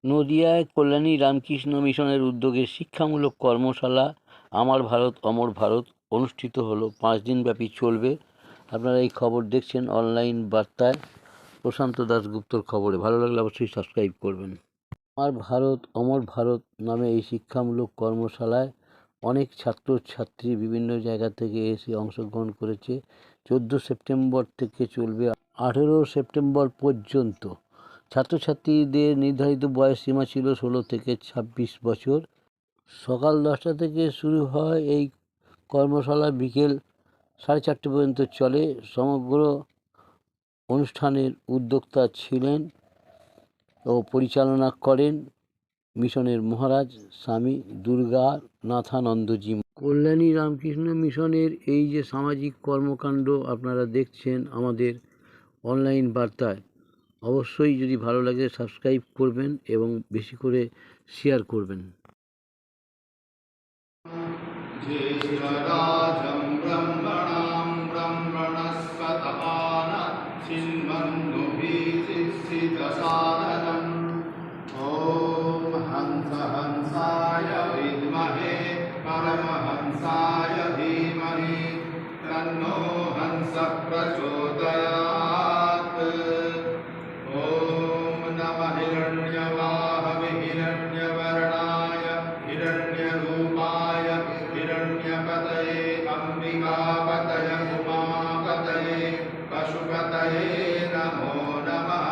নদিয়ায় কল্যাণী রামকৃষ্ণ মিশনের উদ্যোগে শিক্ষামূলক কর্মশালা আমার ভারত অমর ভারত অনুষ্ঠিত হলো। 5 দিনব্যাপী চলবে। আপনারা এই খবর দেখছেন অনলাইন বার্তায় প্রশান্ত দাশগুপ্তর খবরে। ভালো লাগলে অবশ্যই সাবস্ক্রাইব করবেন। আমার ভারত অমর ভারত নামে এই শিক্ষামূলক কর্মশালায় অনেক ছাত্রছাত্রী বিভিন্ন জায়গা থেকে এসে অংশগ্রহণ করেছে। 14 সেপ্টেম্বর থেকে চলবে 18 সেপ্টেম্বর পর্যন্ত। ছাত্রছাত্রীদের নির্ধারিত বয়স সীমা ছিল 16 থেকে 26 বছর। সকাল 10টা থেকে শুরু হয় এই কর্মশালা, বিকেল 4:30 পর্যন্ত চলে। সমগ্র অনুষ্ঠানের উদ্যোক্তা ছিলেন ও পরিচালনা করেন মিশনের মহারাজ স্বামী দুর্গানাথানন্দজি। কল্যাণী রামকৃষ্ণ মিশনের এই যে সামাজিক কর্মকাণ্ড আপনারা দেখছেন আমাদের অনলাইন বার্তায়, অবশ্যই যদি ভালো লাগে সাবস্ক্রাইব করবেন এবং বেশি করে শেয়ার করবেন। ॐ हंसाय विद्महे परमहंसाय धीमहि तन्नो हंसः प्रचोदयात्। ॐ नमः हिरण्यवाहवे हिरण्यवर्णाय हिरण्यरूपाय हिरण्यपतये अम्बिकापतये उमापतये पशुपतये नमो नमः।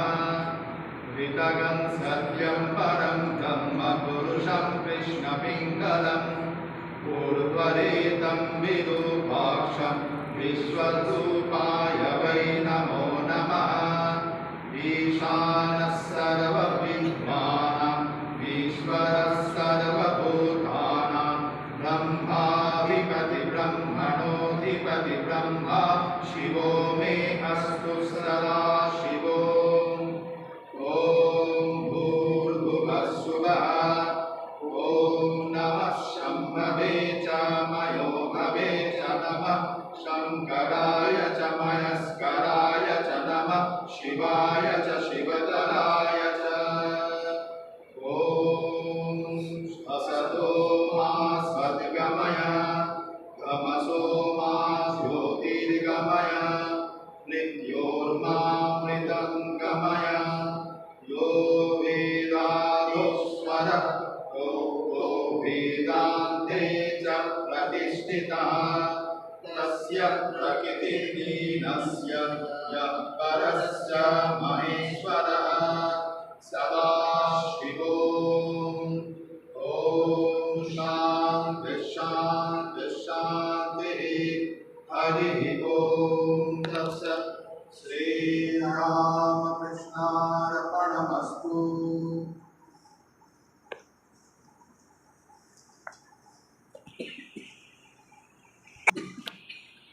वितगं सत्यं परं ब्रह्मपुरुषं कृष्णपिङ्गलम् ऊर्ध्वरेतं विरूपाक्षं विश्वरूपाय वै नमो नमः। ईशानः सर्वविद्वानां ईश्वरः सर्वभूतानां ब्रह्माधिपति ब्रह्मणोऽधिपति ब्रह्मा शिवो मे अस्तु सदा शिवो। शंकराय च मयस्कराय च नमः शिवाय च शिवतराय च। ॐ असतो मा सद्गमय तमसो मा ज्योतिर्गमय मृत्योर्मामृतं गमय। यो वेदादोस्वरः यो वेदान्ते च प्रतिष्ठितः तस्य प्रकृतिर्लीनस्य यः परस्य महेश्वरः सदाशिवो। ॐ शान्तिः शान्तिः शान्तिः। हरिः ॐ तत्सत्। श्रीरामकृष्णार्पणमस्तु।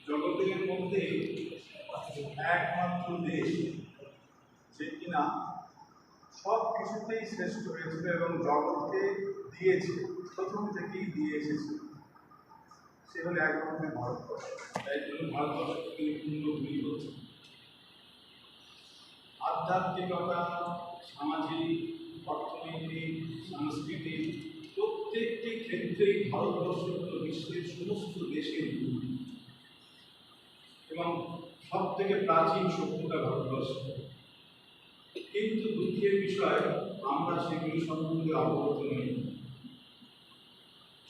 জগতের মধ্যে একমাত্র দেশ যে কিনা সব কিছুতেই শ্রেষ্ঠ হয়েছিল এবং জগৎকে দিয়েছে, প্রথম থেকেই দিয়ে এসেছে, সে হল একমাত্র ভারতবর্ষ। তাই জন্য ভারতবর্ষকে পূর্ণভূমি হচ্ছে। আধ্যাত্মিকতা, সামাজিক, অর্থনৈতিক, সাংস্কৃতিক প্রত্যেকটি ক্ষেত্রেই ভারতবর্ষ বিশ্বের সমস্ত দেশের ভূমি এবং সব থেকে প্রাচীন সভ্যতা ভারতবর্ষ। কিন্তু দুঃখের বিষয়, আমরা সেগুলি সম্বন্ধে অবগত নই।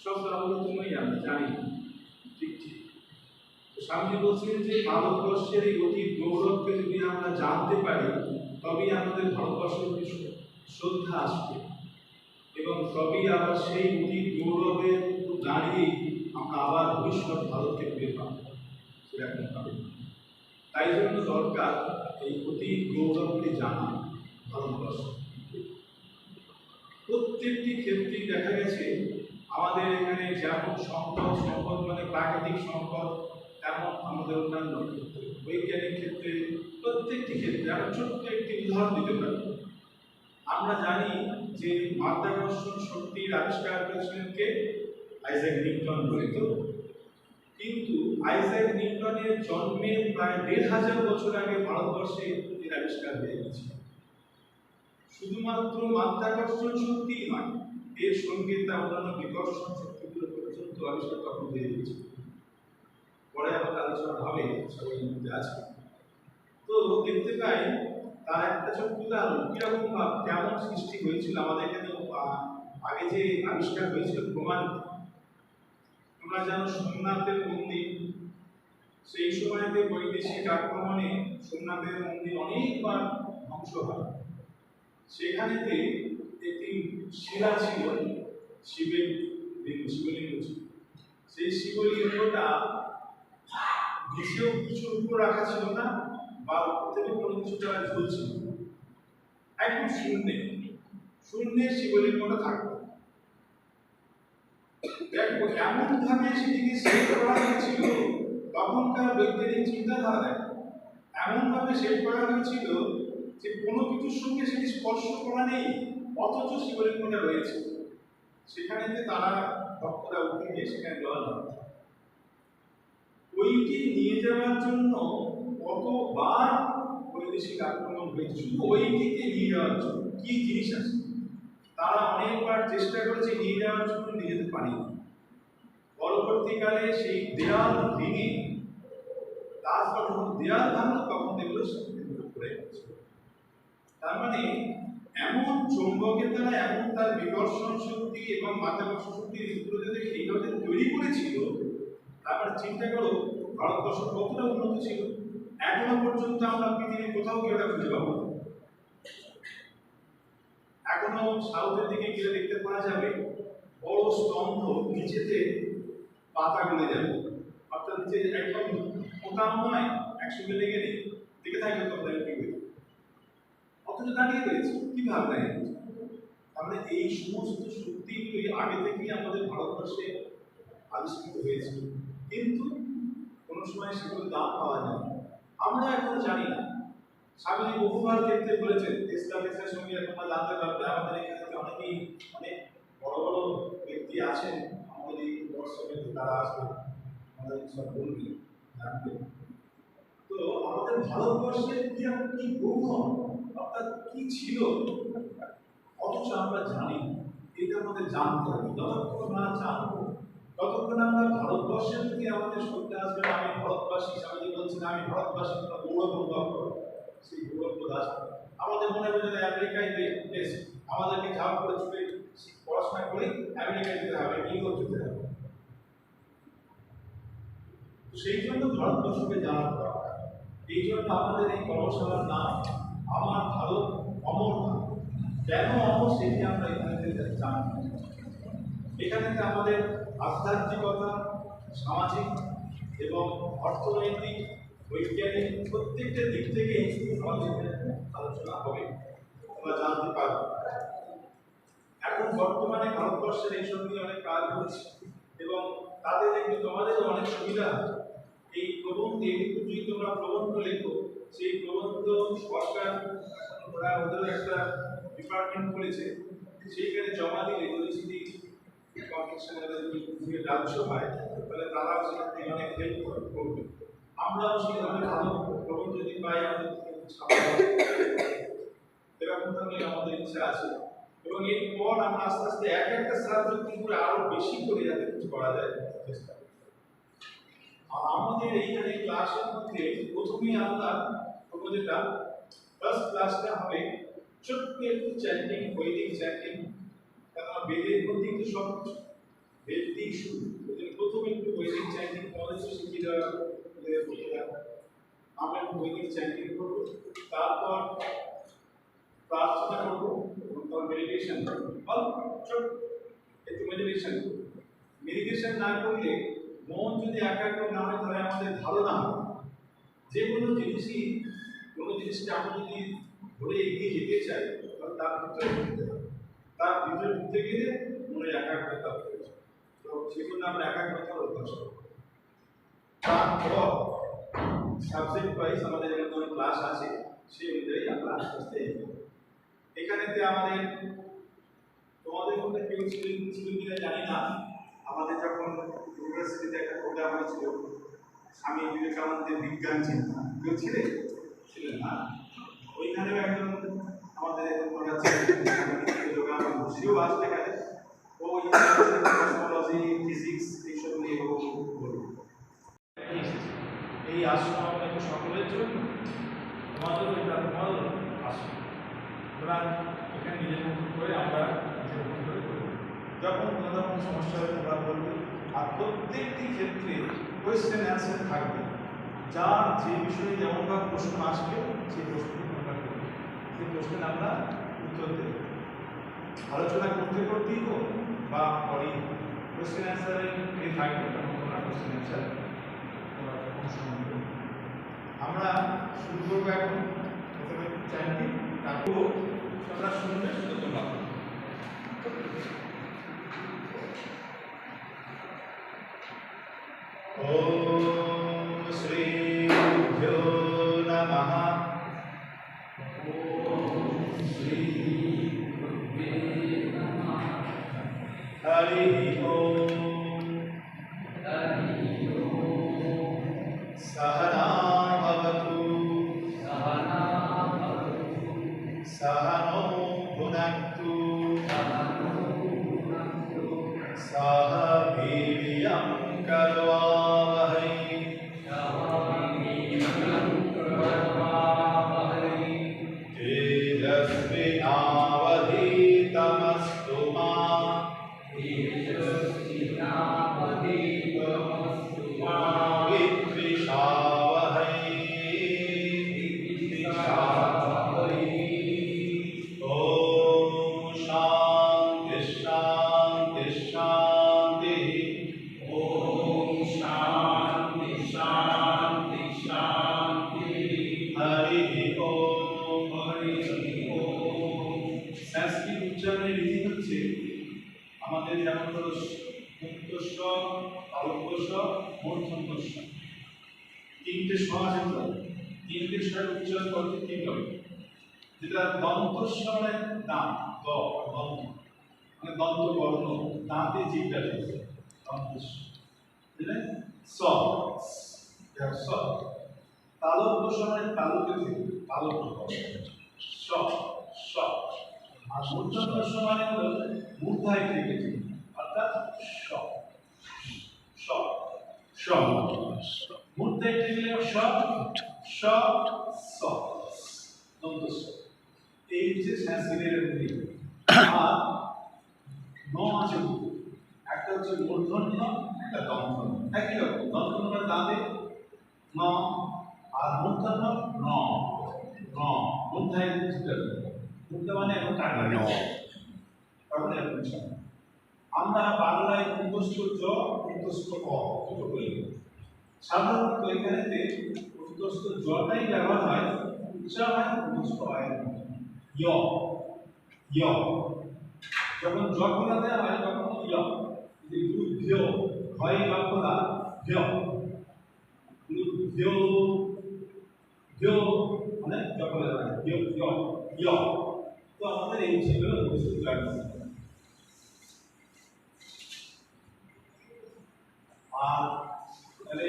সব অবগত নই, আমরা জানি ঠিক ঠিক। স্বামী বলছেন যে ভারতবর্ষের এই অতীত গৌরবকে যদি আমরা জানতে পারি, তবেই আমাদের ভারতবর্ষের শ্রদ্ধা আসবে এবং তবেই আবার সেই অতীত গৌরবের দাঁড়িয়েই আমরা আবার ভবিষ্যৎ ভারতকে ফিরে পাব। সেরকম হবে। তাই জন্য দরকার এই অতীত গৌরবকে জানা। ভারতবর্ষ প্রত্যেকটি ক্ষেত্রেই দেখা গেছে আমাদের এখানে যেমন সম্পদ মানে প্রাকৃতিক সম্পদ, তেমন আমাদের অন্যান্য ক্ষেত্রে, বৈজ্ঞানিক ক্ষেত্রে, প্রত্যেকটি ক্ষেত্রে। আমি ছোট্ট একটি উদাহরণ দিতে পারি। আমরা জানি যে মাধ্যাকর্ষণ শক্তির আবিষ্কার করেছিলেন কে? Isaac Newton বলিত। কিন্তু আইজ্যাক নিউটনের জন্মের প্রায় 1500 বছর আগে ভারতবর্ষে এর আবিষ্কার হয়ে গেছে। শুধুমাত্র মাধ্যাকর্ষণ শক্তিই নয়, এর সঙ্গে তার অন্যান্য বিকর্ষণ শক্তিগুলো পর্যন্ত আবিষ্কার তখন হয়ে গেছে। পরে আমাদের আলোচনা হবে সবাই মধ্যে আছে। তো দেখতে পাই তার একটা ছোট্ট উদাহরণ কিরকম বা কেমন সৃষ্টি হয়েছিল আমাদের এখানে আগে যে আবিষ্কার হয়েছিল প্রমাণ। তোমরা জানো সোমনাথের মন্দির, সেই সময়তে বৈদেশিক আক্রমণে সোমনাথের মন্দির অনেকবার ধ্বংস হয়। সেখানেতে একটি শিলা ছিল, শিবের শিবলিঙ্গ ছিল। সেই শিবলিঙ্গটা নিচেও কিছুর উপর রাখা ছিল না, বা উপর থেকে কোনো কিছু দ্বারা ঝুলছিল, একদম শূন্যে শূন্যে শিবলিঙ্গটা থাকতো। দেখো এমন ভাবে সেটিকে সেট করা হয়েছিল, তখনকার বৈজ্ঞানিক চিন্তাধারা দেখো এমন ভাবে সেট করা হয়েছিল যে কোনো কিছুর সঙ্গে সেটি স্পর্শ করা নেই, অথচ শিবলিঙ্গটা রয়েছে সেখানেতে। তারা ভক্তরা উঠে গিয়ে সেখানে জল ঢালতো। ওইটি নিয়ে যাওয়ার জন্য কতবার বৈদেশিক আক্রমণ হয়েছে শুধু ওইটিকে নিয়ে যাওয়ার জন্য। কি জিনিস আছে, তারা অনেকবার চেষ্টা করেছে নিয়ে যাওয়ার জন্য, নিয়ে যেতে পারেনি। পরবর্তীকালে সেই দেয়াল ভেঙে, তারপর যখন দেয়াল ভাঙলো তখন দেখলো সেগুলো পড়ে গেছে। তার মানে এমন চৌম্বকের দ্বারা, এমন তার বিকর্ষণ শক্তি এবং মাধ্যাকর্ষণ শক্তির যদি এইভাবে তৈরি করেছিল, তারপর চিন্তা করো ভারতবর্ষ কতটা উন্নত ছিল। এখনো পর্যন্ত আমরা পৃথিবীর কোথাও কেউ এটা খুঁজে পাবো না। এখনো সাউথের দিকে গেলে দেখতে পাওয়া যাবে বড় স্তম্ভ, নিচেতে পাতা গলে যাবে, অর্থাৎ নিচে একদম মোটাও নয়, একসঙ্গে লেগে নেই, দেখে থাকবে তোমরা ইউটিউবে, অথচ দাঁড়িয়ে রয়েছে। কিভাবে দাঁড়িয়ে রয়েছে? তাহলে এই সমস্ত শক্তিগুলি আগে থেকেই আমাদের ভারতবর্ষে আবিষ্কৃত হয়েছিল, কিন্তু কোনো সময় সেগুলোর দাম পাওয়া যায় না। আমরা এখন জানি না। স্বামীজি বহুবার দেখতে বলেছেন, দেশের সঙ্গে তোমরা জানতে পারবে আমাদের এখানে অনেকেই অনেক বড় বড় ব্যক্তি আছেন আমাদের এই দর্শকে, তারা আসবে আমাদের সব বলবে, জানবে। তো আমাদের ভারতবর্ষের কি কি গৌরব, অর্থাৎ কি ছিল, অথচ আমরা জানি না। এটা আমাদের জানতে হবে। যতক্ষণ না জানবো ততক্ষণ আমরা ভারতবর্ষের প্রতি আমাদের শ্রদ্ধা আসবে না। আমি ভারতবাসী, স্বামীজি বলছেন আমি ভারতবাসী, তোমরা গৌরব অনুভব করো, সেই গৌরব আসবে। আমাদের মনে হবে যে আমেরিকায় বেশ, আমাদেরকে ঝাল করে ছুটে পড়াশোনা করে আমেরিকায় যেতে হবে, নিউইয়র্ক যেতে হবে। সেই জন্য ভারতবর্ষকে জানার দরকার। এই জন্য আমাদের এই কর্মশালার নাম আমার ভারত অমর ভারত। কেন অমর সেটি আমরা এখানে জানি। এখানে আমাদের আধ্যাত্মিকতা, সামাজিক এবং অর্থনৈতিক, বৈজ্ঞানিক প্রত্যেকটা দিক থেকে আমাদের আলোচনা হবে, তোমরা জানতে পারবে। এখন বর্তমানে ভারতবর্ষের এইসব নিয়ে অনেক কাজ হচ্ছে এবং তাতে দেখবে তোমাদেরও অনেক সুবিধা। এই প্রবন্ধে যদি তোমরা প্রবন্ধ লেখো, সেই প্রবন্ধ সরকার ওদের একটা ডিপার্টমেন্ট খুলেছে, সেইখানে জমা দিলে যদি সেটি রাজ্য হয় তাহলে তারা সেখান থেকে অনেক হেল্প করবে। আমরাও সেই ধরনের ভালো প্রবন্ধ যদি পাই আমাদের এরকম ধরনের আমাদের ইচ্ছা আছে। এবং এরপর আমরা আস্তে আস্তে এক একটা সাবজেক্ট করে আরো বেশি করে যাতে কিছু করা যায় চেষ্টা করি। আর আমাদের এইখানে ক্লাসের মধ্যে প্রথমেই আমরা যেটা ফার্স্ট ক্লাসটা হবে ছোট্ট একটু চ্যান্টিং, বৈদিক চ্যান্টিং। কারণ বেদের মধ্যে কিন্তু সব বেদ দিয়ে শুরু, প্রথমে একটু বৈদিক চ্যান্টিং কলেজ শিখিয়ে দেওয়া। আমরা বৈদিক চ্যান্টিং করবো, তারপর প্রার্থনা করবো এবং তারপর মেডিটেশন করবো। একটু মেডিটেশন করবো। মেডিটেশন না করলে মন যদি একাগ্র না হয় তাহলে আমাদের ধারণা হবে যে কোনো জিনিসই, কোনো জিনিসকে আমরা যদি ধরে এগিয়ে যেতে চাই তাহলে তার ভিতরে ঢুকতে হবে। তার ভিতরে ঢুকতে গেলে মনের একাগ্রতা প্রয়োজন। তো সেজন্য আমরা একাগ্রতার অভ্যাস করব। তারপর সাবজেক্ট ওয়াইজ আমাদের যেমন ক্লাস আছে সেই অনুযায়ী আমরা আস্তে আস্তে এগোবো। এখানেতে আমাদের তোমাদের মধ্যে কেউ ছিল কিনা জানি না, আমাদের যখন ইউনিভার্সিটিতে একটা প্রোগ্রাম হয়েছিল স্বামী বিবেকানন্দের বিজ্ঞান চিন্তা, কেউ ছিলেন না? ওইখানেও একজন আমাদের আমাদের পড়াচ্ছে যোগান সেও আসতে গেলে ও কসমোলজি ফিজিক্স এইসব নিয়ে ও বলবে। এই আশ্রম আপনাকে সকলের জন্য তোমাদের এটা তোমাদের আশ্রম। সুতরাং এখানে নিজের মতো করে আমরা নিজের মতো করে করব। যখন কোনো রকম সমস্যা হবে তোমরা বলবে, আর প্রত্যেকটি ক্ষেত্রে কোয়েশ্চেন অ্যান্সার থাকবে। যার যে বিষয়ে যেমনভাবে প্রশ্ন আসবে সেই প্রশ্নটি তোমরা করবে, সেই প্রশ্নের আমরা উত্তর দেব। আলোচনা করতে করতেই হোক বা পরেই কোয়েশ্চেন অ্যান্সারে থাকবে, তখন তোমরা কোয়েশ্চেন অ্যান্সার তোমরা অনুসরণ করবে। আমরা শুরু করবো এখন প্রথমে চ্যানেলটি, তারপর তোমরা শুনবে, শুধু তোমরা ওম শ্রী গুরুভ্যো নমঃ। হরি ওম। सहना भवतु सहनो भुनक्तु सह वीर्यं करवावहै तेजस्विनावधीतमस्तु मा विद्विषावहै। ओम शांति शांति शांति। ओम शांति शांति शांति। हरि ओम हरि ओम। संस्कृत उच्चारণের রীতি হচ্ছে আমাদের যেমন হলো মুক্তস্ব, আলোকস্ব, মূর্ধন্যস্ব, তিনটে স আছে তো, তিনটে স্বর উচ্চারণ করতে ঠিক হবে। যেটা দন্তস্ব মানে দাঁত, দন্ত মানে দন্ত বর্ণ, দাঁতে জিভটা রয়েছে, দন্তস্ব। বুঝলেন? স স। তালব্য মানে তালুকে থেকে, তালব্য স স। আর মূর্ধন্যস্ব মানে হলো মূর্ধায় থেকে, অর্থাৎ স স স। মূর্ধায় থেকে স স স দন্তস্ব। এই হচ্ছে সংস্কৃতের রীতি। আর ন আছে, একটা হচ্ছে মূর্ধন্য, একটা দন্তন্য। একই রকম, দন্তন্য মানে দাঁতে ন, আর মূর্ধন্য ন ন। মূর্ধায় মূর্ধা মানে এখন টাকা ন, তখন এরকম। আমরা বাংলায় উদ্দস্ত জ, উদ্দস্ত অ দুটো বলি। সাধারণত এখানেতে উদ্দস্ত জটাই ব্যবহার হয়, উচ্চারণ হয় উদ্দস্ত অয়ের য় য়। যখন জ খোলা দেওয়া হয় তখন য়। ভ্য হয় বা খোলা ভ্য, ভ্য ভ্য মানে জ খোলা দেওয়া হয় ভ্য য় য়। তো আমাদের এই ছিল উদ্দস্ত জয়। আর তাহলে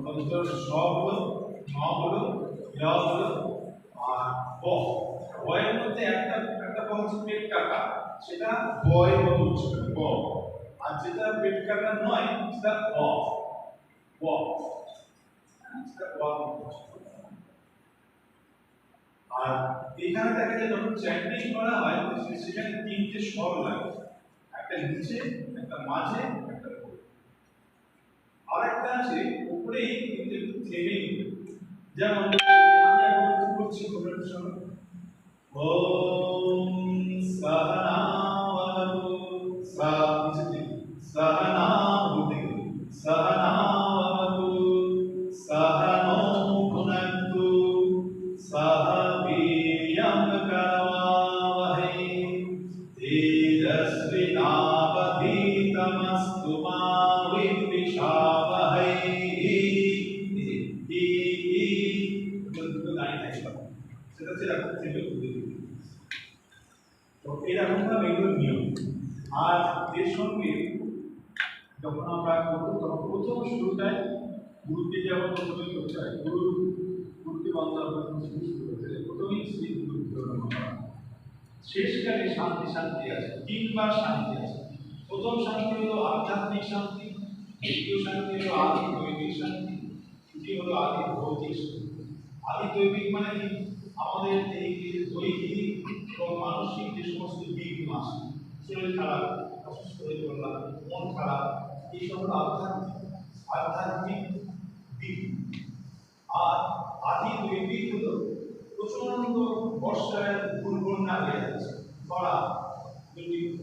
অন্তর স হলো, ন হলো, য় হলো, আর ব। বয়ের মধ্যে একটা একটা হচ্ছে পেট কাটা, সেটা বয় মতো উচ্চারণ ব। আর যেটা পেট কাটা নয় সেটা ব ব, সেটা ব। আর এখানে দেখা যায় যখন চ্যান্টিং করা হয় সেখানে তিনটে স্বর লাগে, একটা নিচে, একটা মাঝে, একটা উপরে। আরেকটা আছে উপরেই কিন্তু একটু থেমেই, যেমন আমি এখন কি করছি খবরের সময় ওম সহনা ভবতু, সহনা ভুনক্তু, সহনা ভবতু, সহনো ভুনক্তু, সহ বীর্যং করবাবহৈ, তেজস্বিনাবধীতমস্তু মা বিদ্বিষাবহৈ। সেটা হচ্ছে এরকম থেকে তো এরকম ভাবে এগুলো নিয়ম। আর এর সঙ্গে যখন আমরা করবো তখন প্রথম শুরুটায় গুরুকে যেমন প্রথমে করতে হয়, গুরুকে বাংলা প্রথমেই শ্রী গুরুদেব শেষকালে শান্তি শান্তি আছে, তিনবার শান্তি আছে। প্রথম শান্তি হলো আধ্যাত্মিক শান্তি, দ্বিতীয় শান্তি হলো আদি দৈবিক শান্তি, তৃতীয় হলো আদি ভৌতিক শান্তি। আদি দৈবিক মানে কি? আমাদের এই যে দৈহিক এবং মানসিক যে সমস্ত বিঘ্ন আছে, শরীর খারাপ, অসুস্থ হয়ে পড়লাম, মন খারাপ, এইসব হলো আধ্যাত্মিক দিক। আর আদি দৈবিক হলো প্রচন্ড বর্ষায় দুর্বন্যা হয়ে যাচ্ছে, খরা, দুর্ভিক্ষ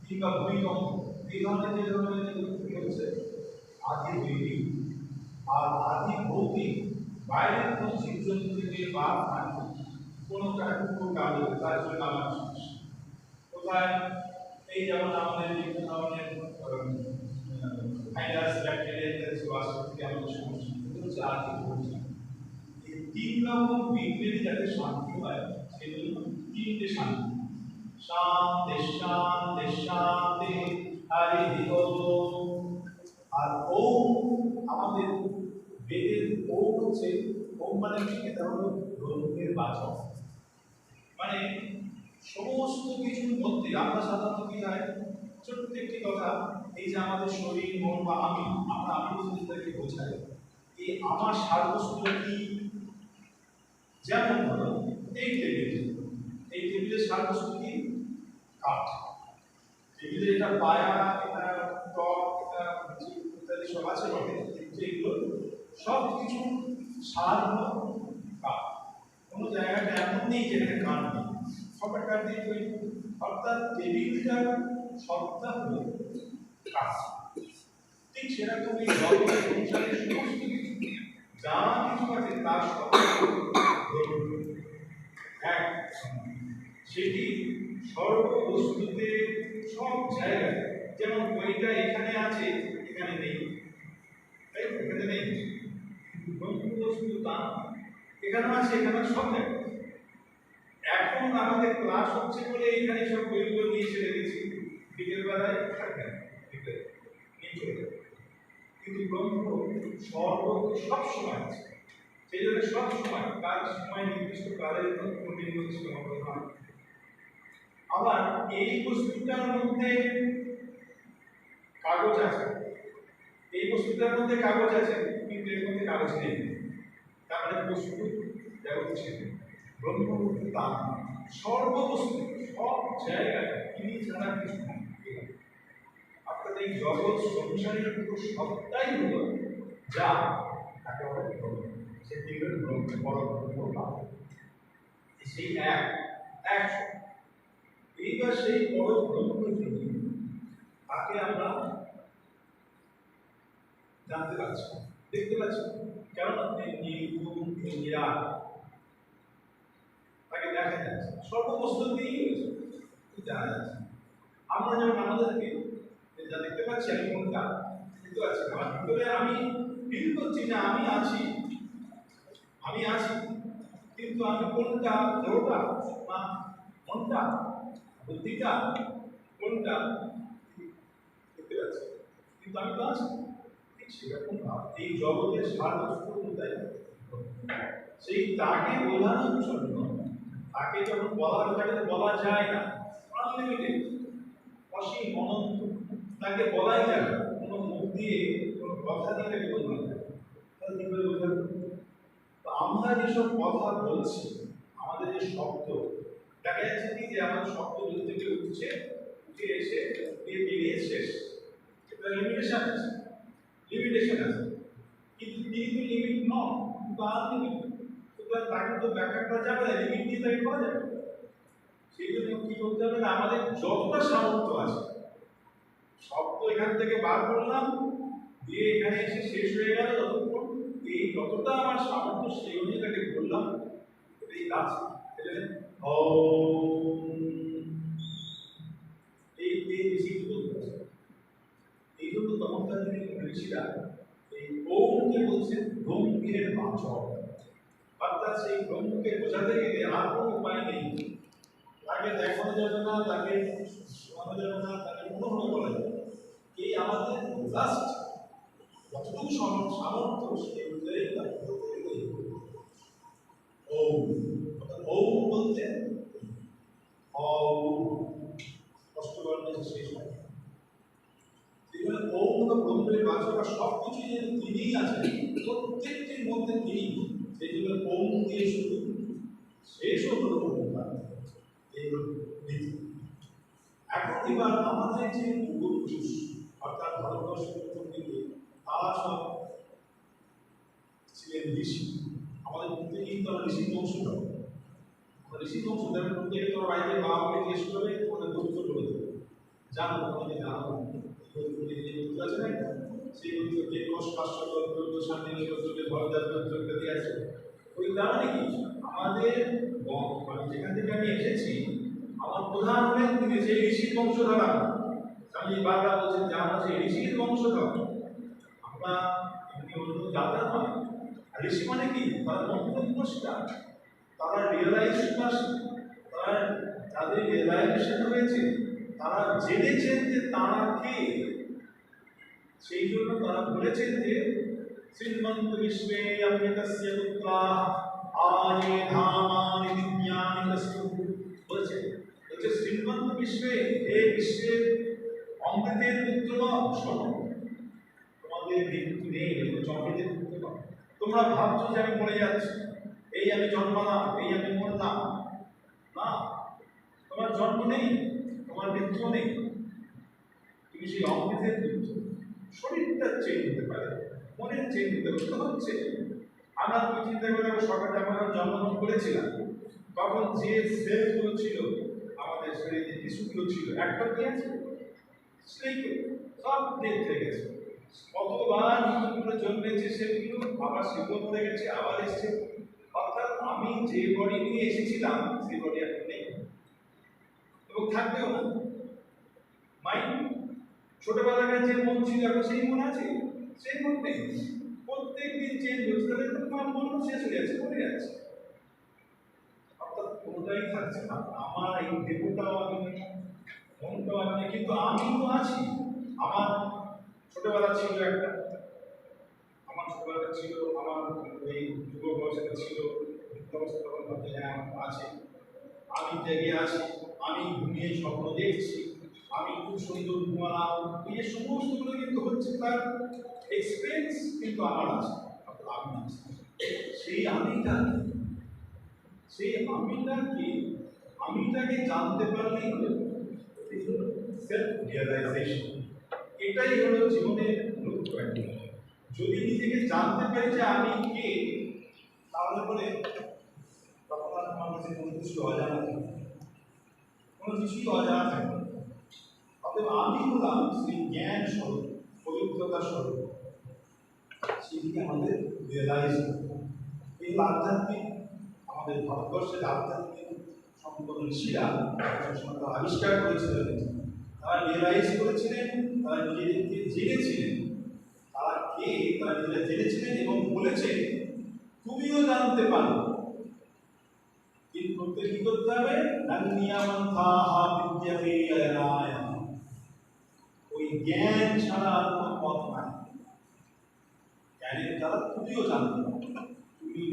কিংবা ভূমিকম্প, এই ধরনের যে ধরনের হচ্ছে আদি দৈবিক। আর আদি ভৌতিক বাইরের কোনো জীবজন্তু থেকে বা কোনো কুকুর কামড়ে তার জন্য আমার সমস্যা। কোথায় এই যেমন আমাদের বিভিন্ন ধরনের ভাইরাস ব্যাকটেরিয়া ইত্যাদি থেকে আমাদের সমস্যা, এগুলো হচ্ছে আদি ভৌতিক। এই তিন রকম বিঘ্নের যাতে শান্তি হয় সেই জন্য তিনটে শান্তি, শান্তি শান্তি শান্তি হরি ওম। আর ওম আমাদের বেদের ওম হচ্ছে, ওম মানে কি? এটা হলো ব্রহ্মের বাচক। মানে সমস্ত কিছুর মধ্যে আমরা সাধারণত কি হয়, ছোট্ট একটি কথা, এই যে আমাদের শরীর মন বা আমরা বলতে বোঝাই এই আমার সারবস্তুটা কি? যেমন ধরো এই টেবিলের সারবস্তু কি? কাঠ। টেবিলের এটা পায়া, এটা টপ, এটা ইত্যাদি সব আছে বটে, যেগুলো সব কিছু সার হলো কাঠ। কোনো জায়গাটা এমন নেই যেখানে কাঠ নেই, সব কাঠ দিয়ে তৈরি। অর্থাৎ টেবিলটার সবটা হলো কাঠ। ঠিক সেরকম এই জগতের সংসারের সমস্ত কিছু যা কিছু আছে তার সব এক, সেটি সর্ববস্তুতে সব জায়গায়, যেমন বইটা এখানে আছে এখানে নেই, তাই এখানে নেই, ব্রহ্মবস্তু তা এখানে আছে এখানে সব জায়গায়। এখন আমাদের ক্লাস হচ্ছে বলে এখানে সব বইগুলো নিয়ে এসে রেখেছি, বিকেল বেলায় থাকবে কিন্তু ব্রহ্ম সর্বত্র সব সময় আছে। সেই জন্য সব সময় কাজ সময় নির্দিষ্ট কালের নির্দিষ্ট হয়। আবার এই বস্তুটার মধ্যে কাগজ আছে, এই বস্তুটার মধ্যে কাগজ আছে কিন্তু এর মধ্যে কাগজ নেই, তার মানে বস্তু জগৎ ছিল। ব্রহ্মমূর্তি তা সর্ববস্তু সব জায়গায় তিনি ছাড়া কিছু নেই। অর্থাৎ এই জগৎ সংসারের পুরো সবটাই হলো যা তাকে বলে ব্রহ্ম। সে তিনজন ব্রহ্ম, পরব্রহ্ম, সেই এক এক। এইবার সেই পরব্রহ্ম যিনি, তাকে আমরা জানতে পারছি, দেখতে পাচ্ছি। কারণ তাকে দেখা যাচ্ছে, সর্ববস্তু দিয়েই হয়েছে, জানা যাচ্ছে। আমরা যেমন আমাদেরকে যা দেখতে পাচ্ছি, আমি কোনটা দেখতে পাচ্ছি, আমার ভিতরে আমি ফিল করছি যে আমি আছি, আমি আছি, কিন্তু আমি কোনটা, দেহটা না মনটা, বুদ্ধিটা, কোনটা দেখতে পাচ্ছি, কিন্তু আমি তো আছি। ঠিক সেরকম এই জগতের সারবস্তু তাই সেই তাকে বোঝানোর জন্য, তাকে যখন বলা যায় না, আনলিমিটেড, অসীম, অনন্ত, তাকে বলাই যায় না, কোনো মুখ দিয়ে কোনো কথা দিয়ে তাকে বোঝানো যায়, তাহলে কি করে বোঝাবো? তো আমরা যেসব কথা বলছি, আমাদের যে শব্দ, দেখা যাচ্ছে কি যে আমাদের শব্দ থেকে উঠছে, উঠে এসে বেরিয়ে শেষ, এটা লিমিটেশন আছে, কিন্তু তিনি তো লিমিট নন, কিন্তু আনলিমিটেড। সুতরাং তাকে তো ব্যাখ্যা করা যাবে না, লিমিট দিয়ে তাকে করা যাবে। সেই জন্য কি করতে হবে না, আমাদের যতটা সামর্থ্য আছে, শব্দ এখান থেকে বার করলাম, দিয়ে এখানে এসে শেষ হয়ে গেল, যতক্ষণ এই যতটা আমার সামর্থ্য সেই অনুযায়ী তাকে বললাম, এই কাজ এই বেশি বলতে হবে। এই জন্য তখনকার দিনে ঋষিরা এই ওমকে বলছেন ব্রহ্মের বাচক। অর্থাৎ সেই ব্রহ্মকে বোঝাতে গেলে আর কোনো উপায় নেই, তাকে দেখানো যাবে না, তাকে শোনানো যাবে না, তাকে মনোহর করা যাবে। এই আমাদের জাস্ট যতটুকু সামর্থ্য সেই অনুযায়ী তাকে ওম। ওম বলতে কষ্ট বর্ণে শেষ হয়। এখানে ওম হলো ব্রহ্মের বাচক, আর সব কিছু যে তিনিই আছেন, প্রত্যেকটির মধ্যে তিনি, সেই জন্য ওম দিয়ে শুরু, শেষও হলো ওমকার। এই হলো নীতি। এখন এবার আমাদের যে পূর্বপুরুষ, অর্থাৎ ভারতবর্ষের প্রথম দিকে, তারা সব ছিলেন ঋষি। আমাদের প্রত্যেকেই তো আমরা ঋষির বংশধর। ঋষির বংশধর প্রত্যেকে তোমার বাড়িতে মা বাবাকে জিজ্ঞেস করবে, তোমাদের গোত্র করে দেবে। জানো তোমাকে জানো আছে না, সেই গোত্রকে কোষ কাশ্য গোত্র, শান্তি গোত্রকে ভরদাস গোত্রকে দিয়ে আছে। ওই কারণে কি আমাদের মানে যেখান থেকে আমি এসেছি, আমার প্রধান হলেন তিনি সেই ঋষির বংশধর। আমি বারবার বলছেন যে আমরা সেই ঋষির বংশধর, আমরা এমনি অন্য যাত্রা নয়। আর ঋষি মানে কি? তারা মন্ত্রদ্রষ্টা, তারা রিয়েলাইজেশন, তারা তাদের রিয়েলাইজেশন হয়েছে, তারা জেনেছেন যে তারা কে। সেই জন্য তারা বলেছেন যে শ্রীমন্ত বিশ্বে অমৃতস্য পুত্রাঃ আয়ে ধামানি বিজ্ঞানি তস্তু বলছেন যে শ্রীমন্ত বিশ্বে, এই বিশ্বের অমৃতের পুত্র শোনো, তোমাদের মৃত্যু নেই, অমৃতের পুত্র। তোমরা ভাবছো যে আমি মরে যাচ্ছি, এই আমি জন্মালাম, এই আমি মরলাম। না, তোমার জন্ম নেই, তোমার মৃত্যু নেই, তুমি সেই অমৃতের পুত্র। শরীরটা চেঞ্জ হতে পারে, মনের চেঞ্জ হতে হচ্ছে। আমরা তুমি চিন্তা করে দেখো, সকালে যখন জন্মগ্রহণ করেছিলাম, তখন যে সেলগুলো ছিল আমাদের শরীরে, টিস্যুগুলো ছিল, একটা কি আছে সেই সব ডেথ হয়ে গেছে। কতবার নতুন করে জন্মেছে সেগুলো, আবার সেগুলো পড়ে গেছে, আবার এসছে। অর্থাৎ আমি যে বডি নিয়ে এসেছিলাম সেই বডি এখন নেই এবং থাকবেও না। মাইন্ড, ছোটবেলাকার যে মন ছিল এখন সেই মন আছে, সেই মন নেই। প্রত্যেক দিন চেঞ্জ হচ্ছে, তাহলে তোমার মন শেষ হয়ে যাচ্ছে, পড়ে যাচ্ছে। অর্থাৎ কোনোটাই থাকছে না। আমার এই দেহটাও আমি, মনটাও আমি, কিন্তু আমি তো আছি। আমার ছোটবেলা ছিল একটা, আমার ছোটবেলা ছিল, আমার এই যুব বয়সটা ছিল, বৃদ্ধাবস্থা তখন ভাবতে হ্যাঁ আছে, আমি জেগে আছি, আমি ঘুমিয়ে স্বপ্ন দেখছি, আমি খুব সুন্দর ঘুমালাম। এই যে সমস্তগুলো কিন্তু হচ্ছে, তার এক্সপিরিয়েন্স কিন্তু আমার আছে, আমি আছি। সেই আমিটা, সেই আমিটাকে জানতে পারলেই হলো সেলফ রিয়েলাইজেশন। এটাই হলো জীবনের লক্ষ্য। যদি নিজেকে জানতে পারি যে আমি কে, তাহলে পরে তখন আর আমার কাছে কোনো কিছু অজানা থাকে, কোনো কিছুই অজানা থাকে। অতএব আমি হলাম সেই জ্ঞান স্বরূপ, পবিত্রতা স্বরূপ। সেদিকে আমাদের রিয়েলাইজ করতে, এই আধ্যাত্মিক, আমাদের ভারতবর্ষের আধ্যাত্মিক সম্পন্ন ঋষিরা আবিষ্কার করেছিলেন, তারা রিয়েলাইজ করেছিলেন, তারা নিজেদেরকে জেনেছিলেন তারা কে, তারা নিজেরা জেনেছিলেন এবং বলেছেন তুমিও জানতে পারো, কিন্তু কি করতে হবে? ওই জ্ঞান ছাড়া আর কোনো পথ নাই। জ্ঞানের দ্বারা তুমিও জানতে পারো, তুমিও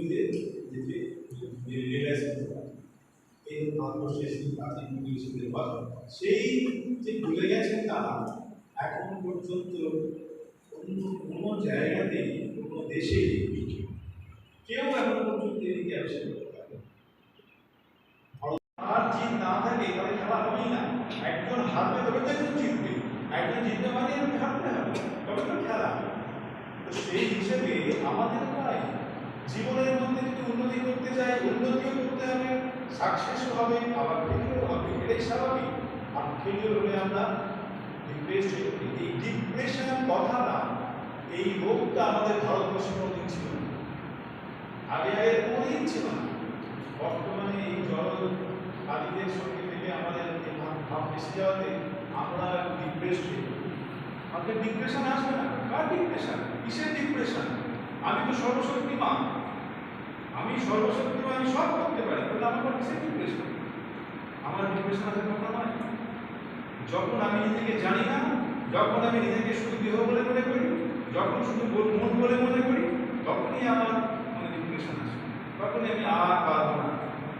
রিয়েলাইজ করতে পারো। এই ভারতবর্ষের প্রাচীন ঋষিদের কথা, সেই যে ভুলে গেছেন তারা এখন পর্যন্ত অন্য কোনো জায়গাতে, কোনো দেশে কেউ এখন পর্যন্ত এদিকে আসে আর জিত না থাকে তাহলে খেলা হবেই না। একজন হারবে তবে তো একজন জিতবে, একজন জিততে মানে হারতে হবে, তবে তো খেলা। তো সেই হিসেবে আমাদের প্রায় জীবনের মধ্যে যদি উন্নতি করতে চাই, উন্নতিও করতে হবে, সাকসেসও হবে, আবার ফেলিও হবে, এটাই স্বাভাবিক। আর ফেলিও হলে আমরা ডিপ্রেসড হয়ে পড়ি। এই ডিপ্রেশন কথাটা, এই রোগটা আমাদের ভারতবর্ষের মধ্যে ছিল, আগে কোনোদিন ছিল না। বর্তমানে এই জল আদিদের সঙ্গে থেকে আমাদের ভাব বেশি যাওয়াতে আমরা ডিপ্রেসড হয়ে পড়ি। আপনার ডিপ্রেশন আসবে না? কার ডিপ্রেশন? কিসের ডিপ্রেশন? আমি তো সর্বশক্তিমান, আমি সর্বশক্তিমান, আমি সব করতে পারি, তাহলে আমার কিসের ডিপ্রেশন? আমার ডিপ্রেশন আছে কথা নয়। যখন আমি নিজেকে জানি না, যখন আমি নিজেকে শুধু দেহ বলে মনে করি, যখন শুধু মন বলে মনে করি, তখনই আমার মনে ডিপ্রেশন আসে। তখনই আমি আর পারবো না,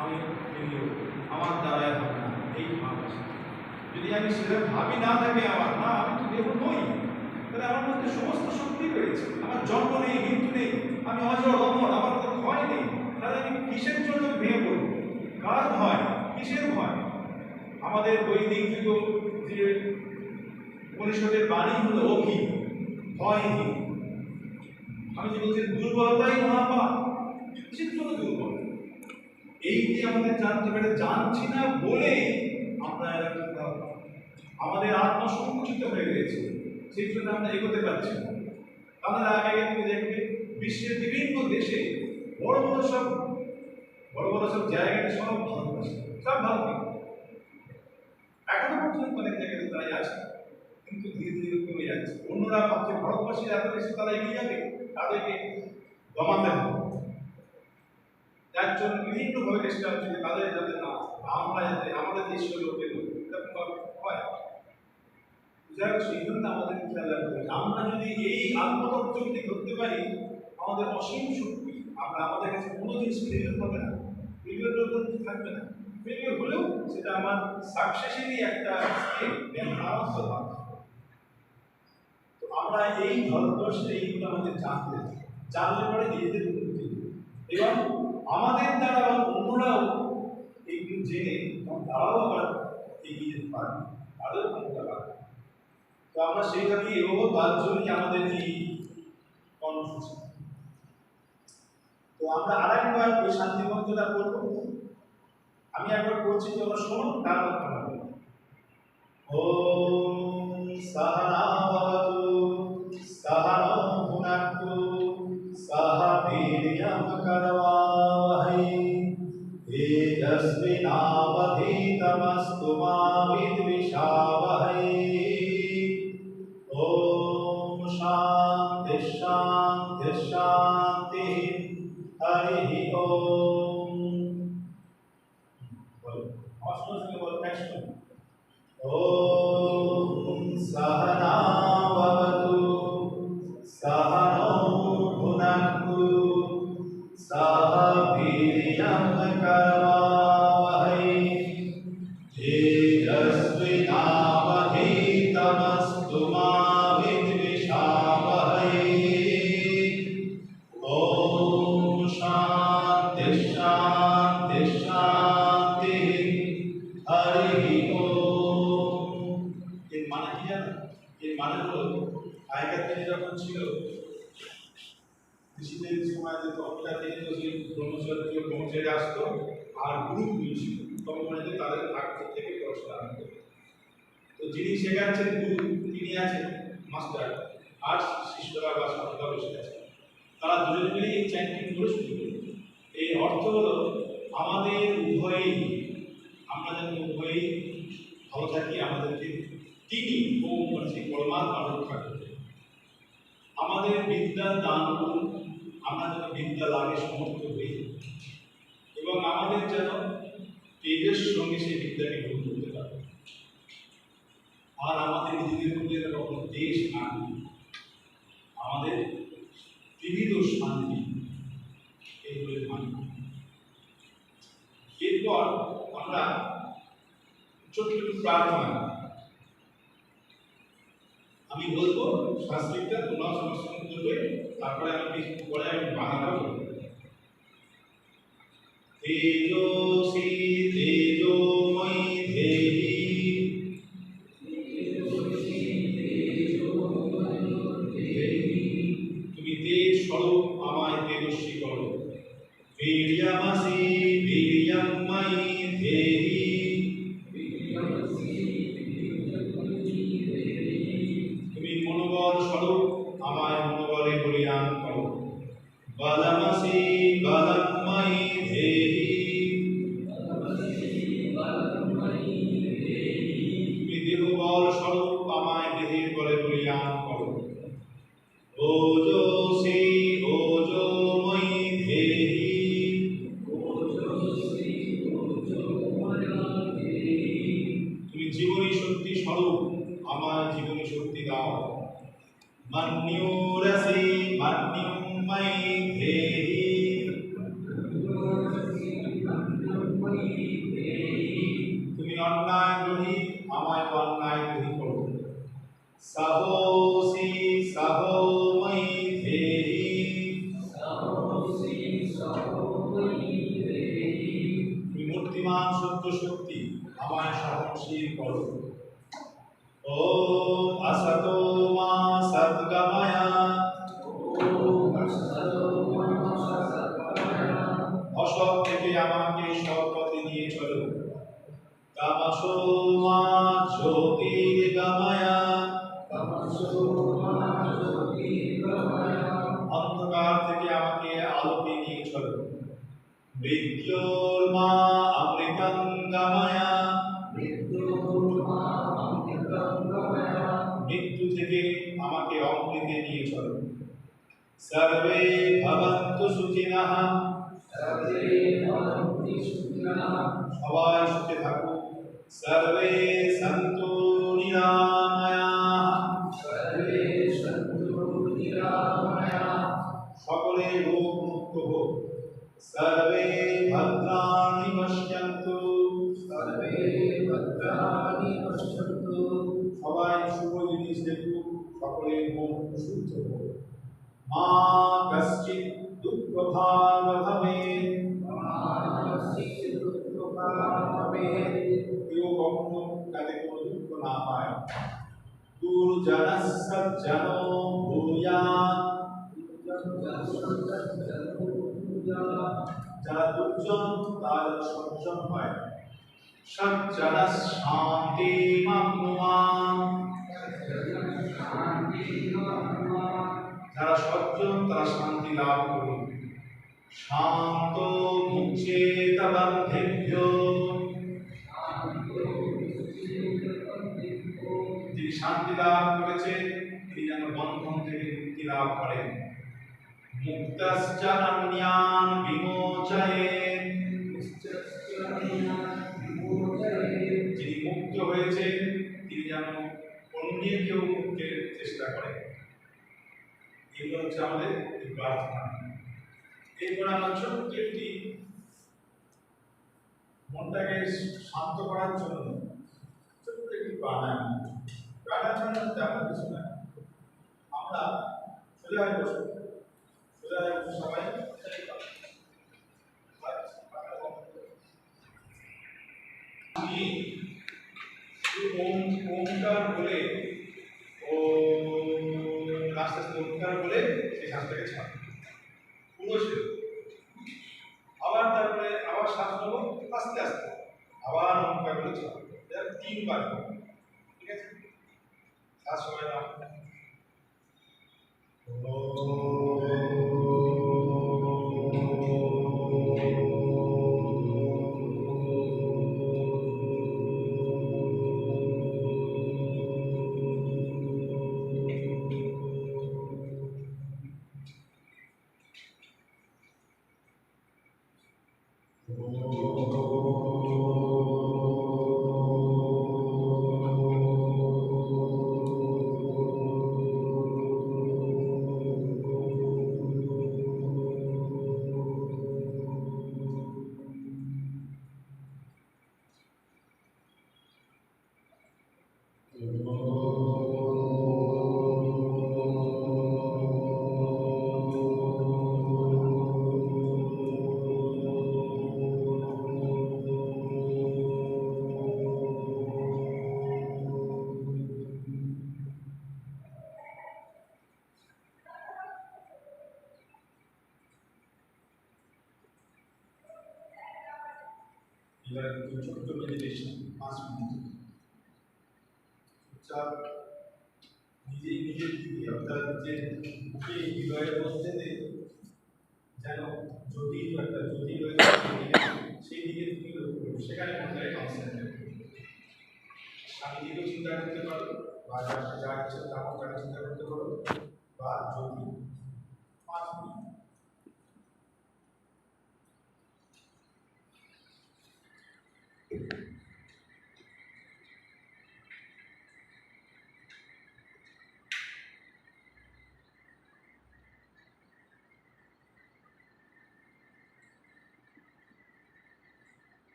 আমি ফেলিও, আমার দ্বারাই হবে না, এই ভাব আসে। যদি আমি সেরকম ভাবি না থাকে আমার, না আমি তো দেহ নই, তাহলে আমার মধ্যে সমস্ত শক্তি রয়েছে, আমার জন্ম নেই, মৃত্যু নেই, আমি অজর অমর, আমার কোনো ভয় নেই, তাহলে আমি কিসের জন্য ভেঙে পড়ব? কার ভয়, কিসের ভয়? আমাদের বৈদিক যুগ যে উপনিষদের বাণী হলো অভীম, ভয়হীন। আমি যে বলছি দুর্বলতাই মহাপাপ, কিসের জন্য দুর্বল? এই যে আমাদের জানতে পারে, জানছি না বলে আমরা এরকম আমাদের আত্মা সংকুচিত হয়ে গেছে, সেই জন্য আমরা এগোতে পারছি না। তাহলে আগে কিন্তু দেখবে বিশ্বের বিভিন্ন দেশে বড় বড় সব জায়গায় সব ভারতবাসী, সব ভারতীয় এখনো পর্যন্ত অনেক জায়গায় তারাই আছে, কিন্তু ধীরে ধীরে কমে যাচ্ছে। অন্যরা ভাবছে ভারতবাসীরা এত বেশি তারা এগিয়ে যাবে, তাদেরকে দমাতে হবে। যার জন্য বিভিন্নভাবে চেষ্টা হচ্ছে যে তাদের যাতে না, আমরা যাতে আমাদের দেশীয় লোকের এরকম হয়। যাই হোক, সেই জন্য আমাদের খেয়াল রাখতে হবে। আমরা যদি এই আত্মতত্ত্ব যদি ধরতে পারি, আমাদের অসীম শক্তি, আমরা আমাদের কাছে কোনো জিনিস ফেলিওর হবে না, ফেলিওর থাকবে না। ফেলিওর হলেও সেটা আমার সাকসেসেরই একটা তো আমরা এই ভারতবর্ষে এইগুলো আমাদের জানতে হবে, জানলে পরে নিজেদের উন্নতি হবে। এবং আমাদের দ্বারা অন্যরাও এইগুলো জেনে তারাও আবার এগিয়ে যেতে পারবে, তাদের ক্ষমতা বাড়বে। তো আমরা সেইভাবেই এগোবো, তার জন্যই আমাদের এই কর্মসূচি। তো আমরা আরেকবার ওই শান্তি মন্ত্রটা করবো, আমি একবার করছি, তোমরা শোনো, তারপর তোমরা বলো। ওম সহনা ভবতু সহনৌ ভুনাক্তু সহ বীর্যং করবাবহৈ তেজস্বিনাবধীতমস্তু মা বিদ্বিষাবহৈ। ওম শান্তি শান্তি শান্তি। হরি ওম। বলো, আমার সঙ্গে বলো, একসাথে। ওম সহনা ভবতু সহনৌ ভুনাক্তু সহ বীর্যং করবাবহৈ তেজস্বিনাবধীতমস্তু মা বিদ্বিষাবহৈ। ওম শান্তি শান্তি শান্তি। হরি ওম। এর মানে কি জানো? এর মানে হলো আগেকার দিনে যখন ছিল ঋষিদের সময় যে তখনকার দিনে তো সেই ব্রহ্মচারী আসতো, আর গুরুকুল ছিল, তখন মানে তাদের আগের থেকে পড়াশোনা আরম্ভ করতো। তো যিনি শেখাচ্ছেন গুরু, তিনি আছেন মাস্টার, আর শিষ্যরা বা ছাত্ররা বসে আছে, তারা দুজন মিলেই এই চ্যান্টিং করে শুরু করবে। এই অর্থ হলো আমাদের উভয়ই, আমরা যেন উভয়ই ভালো থাকি, আমাদেরকে তিনি ওম মানে পরমাত্মা রক্ষা করবে। আমাদের বিদ্যার দান করুন, আমরা যেন বিদ্যা লাভে সমর্থ হই, এবং আমাদের যেন তেজের সঙ্গে সেই বিদ্যাকে গ্রহণ করতে পারে। আর আমাদের নিজেদের মধ্যে কখনো দেশ আনি, আমাদের ত্রিবিধ শান্তি, এইগুলো মানি। এরপর আমরা ছোট্ট প্রার্থনা আমি বলবো, শাস্ত্রিকটা তোমরা সমর্থন করবে, তারপরে আমি পরে আমি বাংলা বলবো। তেজস্বী তেজোময়ী দেবী, তুমি তেজ স্বরূপ আমায় তেজস্বী করো। বীর্যমসি বীর্যময়ী দেবী, তুমি মনোবল স্বরূপ আমায় মনোবলে বলীয়ান করো। বলমসি বলময়ী দেবী, তুমি দেহবল স্বরূপ আমায় দেহের বলে বলীয়ান করো। ওজসি ওজময়ী দেবী, তুমি জীবনী শক্তি স্বরূপ আমার জীবনী শক্তি দাও। মন্যুরসি মন্যুময়ী দেবী, অন্যায় দূর করো। সাহসী সাহময়ী ধেহি মূর্তিমান সত্য শক্তি আমায় সহনশীল করো। ওম আসতো মা সদ্গময়া অসৎ থেকে আমাকে সৎ পথে নিয়ে চলো। তামসো মা জ্যোতির্গময়া অন্ধকার থেকে আমাকে আলোকে নিয়ে চলো। মৃত্যুর্মা অমৃতঙ্গময়া মৃত্যু থেকে আমাকে অমৃতে নিয়ে চলো। সর্বে ভবন্তু সুখিনঃ সবাই সুখে থাকুক। সর্বে সন্তু নিরাময়াঃ সকলে রোগ মুক্ত হোক। সর্বে ভদ্রাণি পশ্যন্তু সবাই শুভ জিনিস দেখুক, সকলের মন শুদ্ধ হোক। মা কশ্চিৎ দুঃখ ভাগ ভবেৎ কেউ কখনো তাদের কোনো দুঃখ না পায়। দুর্জনঃ সজ্জনো ভূয়াৎ যারা দুর্জন তারা সজ্জন হয়। সজ্জনঃ শান্তিমাপ্নুয়াৎ যারা সজ্জন তারা শান্তি লাভ করুন। শান্ত মুচ্যেত বন্ধেভ্যো যিনি শান্তি লাভ করেছেন তিনি যেন বন্ধন থেকে মুক্তি লাভ করেন। মুক্তশ্চ অন্যান বিমোচয়েৎ যিনি মুক্ত হয়েছেন তিনি যেন অন্যকেও মুক্তের চেষ্টা করেন। এগুলো হচ্ছে আমাদের প্রার্থনা। এরপর আমরা ছোট্ট একটি মনটাকে শান্ত করার জন্য ছোট্ট একটি প্রাণায়াম। প্রাণায়াম তেমন কিছু না, আমরা সোজা হয়ে বসবো, সোজা হয়ে বসে সবাই ওমকার বলে আস্তে আস্তে ওমকার বলে সেই শ্বাসটাকে ছাড়ো পুরো ছেড়ে। আবার তারপরে আবার শ্বাস নেবো আস্তে আস্তে, আবার ওমকার বলে ছাড়ো। এটা 3 বার করবো, ঠিক আছে? শ্বাস সবাই নাও। এবার একটু ছোট্ট মেডিটেশন 5 মিনিট। চুপচাপ নিজেই নিজের দিকে অর্থাৎ নিজের মুখে হৃদয়ের মধ্যে যেন জ্যোতি একটা জ্যোতি রয়েছে সেই দিকে তুমি লক্ষ্য করো, সেখানে মনটাকে কনসেন্ট্রেট করো। স্বামীজিকেও চিন্তা করতে পারো, বা যা ইচ্ছে তেমন তাকে চিন্তা করতে পারো, বা জ্যোতি 5 মিনিট।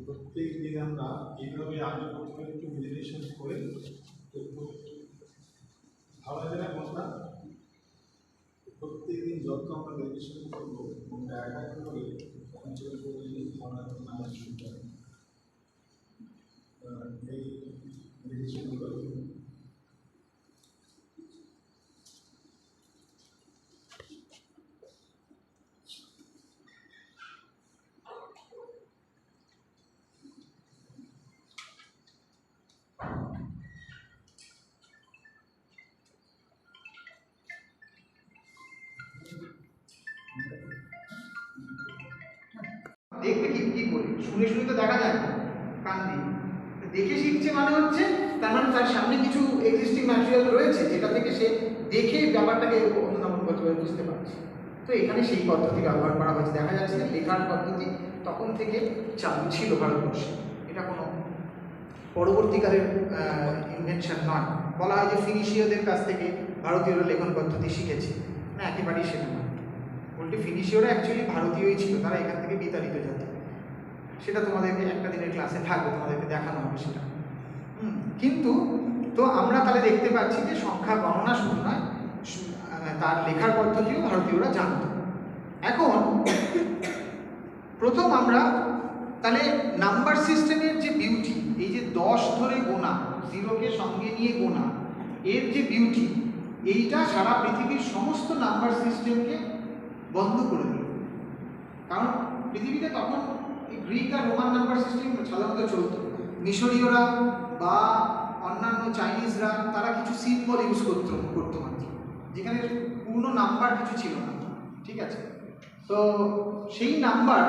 প্রত্যেক দিন আমরা এইভাবে আগে প্রথমে একটু মেডিটেশন করে ভালো লাগে না মনটা। প্রত্যেক দিন যত আমরা মেডিটেশন করবো মনটা একাগ্র করে তখন চলে করে ভাবনা শুনতে হবে। এই মেডিটেশনগুলো দেখবে কি কি করে শুনে শুনে তো দেখা যায় না, কান দিয়ে দেখে শিখছে মানে হচ্ছে তার মানে তার সামনে কিছু এক্সিস্টিং ম্যাটেরিয়াল রয়েছে যেটা থেকে সে দেখে ব্যাপারটাকে অনুধাবনগতভাবে বুঝতে পারছে। তো এখানে সেই পদ্ধতি ব্যবহার করা হয়েছে। দেখা যাচ্ছে যে লেখার পদ্ধতি তখন থেকে চালু ছিল ভারতবর্ষে, এটা কোনো পরবর্তীকালের ইনভেনশন নয়। বলা হয় যে ফিনিশীয়দের কাছ থেকে ভারতীয়রা লেখন পদ্ধতি শিখেছে, না একেবারেই সেটা নয়। উল্টে ফিনিশীয়রা অ্যাকচুয়ালি ভারতীয়ই ছিল, তারা এখান থেকে বিতাড়িত জাতি। সেটা তোমাদেরকে একটা দিনের ক্লাসে থাকবে, তোমাদেরকে দেখানো হবে সেটা। কিন্তু তো আমরা তাহলে দেখতে পাচ্ছি যে সংখ্যা গণনা শুধু নয়, তার লেখার পদ্ধতিও ভারতীয়রা জানত। এখন প্রথম আমরা তাহলে নাম্বার সিস্টেমের যে বিউটি, এই যে 10 ধরে গোনা, 0কে সঙ্গে নিয়ে গোনা, এর যে বিউটি, এইটা সারা পৃথিবীর সমস্ত নাম্বার সিস্টেমকে বন্ধ করে দিল। কারণ পৃথিবীতে তখন এই গ্রিক আর রোমান নাম্বার সিস্টেম সাধারণত চলত। মিশরীয়রা বা অন্যান্য চাইনিজরা তারা কিছু সিম্বল ইউজ করতো মাত্র, যেখানে পূর্ণ নাম্বার কিছু ছিল না, ঠিক আছে? তো সেই নাম্বার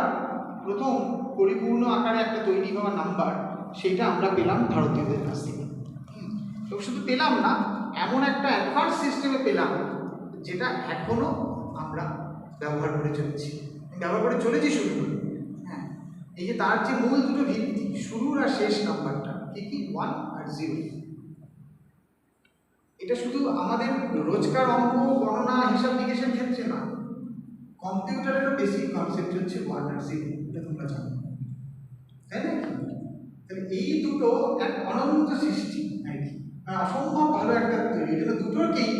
প্রথম পরিপূর্ণ আকারে একটা তৈরি হওয়া নাম্বার, সেইটা আমরা পেলাম ভারতীয়দের কাছ থেকে। তো শুধু পেলাম না, এমন একটা অ্যাডভান্স সিস্টেমে পেলাম যেটা এখনো আমরা ব্যবহার করে চলেছি শুরু। হ্যাঁ, এই যে তার যে মূল দুটো ভিত্তি, শুরুর আর শেষ নাম্বারটা কি 1 আর 0, এটা শুধু আমাদের রোজকার অঙ্ক গণনা হিসাব নিকেশের ক্ষেত্রে না, কম্পিউটারেরও বেসিক কনসেপ্ট হচ্ছে 1 আর 0, এটা তোমরা জানো, তাই না? তাহলে এই দুটো এক অনন্ত সৃষ্টি আর কি, অসম্ভব ভালো একটা তৈরি। এই জন্য দুটোকেই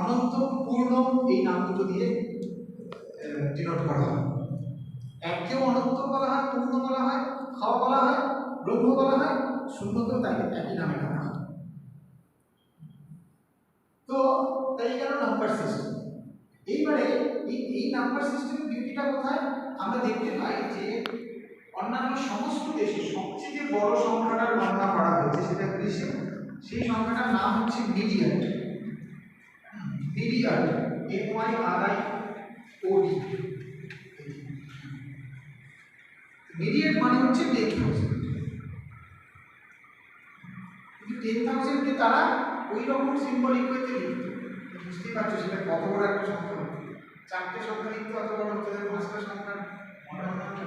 অনন্ত পূর্ণ এই নাম দুটো দিয়ে ডিনোট করা হয়। এককেও অনন্ত বলা হয়, পূর্ণ বলা হয়, খাওয়া বলা হয়, ব্রহ্ম বলা হয়, শূন্যকেও তাই একই নামে ডাকা হয়। তো তাই গেল নাম্বার সিস্টেম। এইবারে এই নাম্বার সিস্টেমের বিউটিটা কোথায়? আমরা দেখতে পাই যে অন্যান্য সমস্ত দেশে সবচেয়ে যে বড় সংখ্যাটার গণনা করা হয়েছে সেটা গ্রিসে। সেই সংখ্যাটার নাম হচ্ছে মিডিয়াট। মিডিয়াট, MYRIOD। মিডিয়াট মানে হচ্ছে 10,000। কিন্তু 10,000 কে তারা ওই রকম সিম্বলিক ওয়েতে লিখত। বুঝতেই পারছো সেটা কত বড় একটা সংখ্যা হবে। 4টে সংখ্যা লিখতে অত বড় হচ্ছে, 5টা সংখ্যা মোটামুটি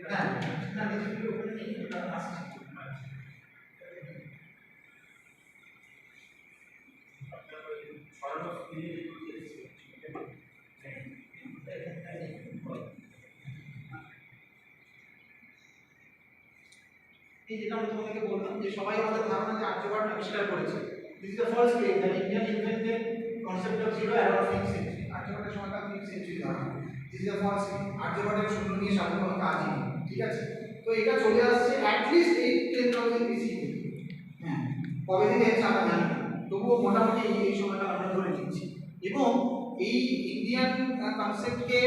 হ্যাঁ না নিজেকে ওখানে নেই ওটা আসছে এই যেটা আমি তোমাদেরকে বললাম যে সবাই আমাদের ধারণা যে আর্যভট্ট আবিষ্কার করেছে this is the first claim that Indian invented concept of zero around 5th century আর্যভট্টের সময়কাল 5th সেঞ্চুরি ধরা হয় this is the first claim আর্যভট্টের শূন্য নিয়ে সাধারণ কোনো কাজই নেই ঠিক আছে তো এটা চলে আসছে অ্যাটলিস্ট 8-10,000 BC হ্যাঁ কবে থেকে এসেছে আমরা জানি না তবুও মোটামুটি এই সময়টা আমরা ধরে নিচ্ছি এবং এই ইন্ডিয়ান কনসেপ্টকে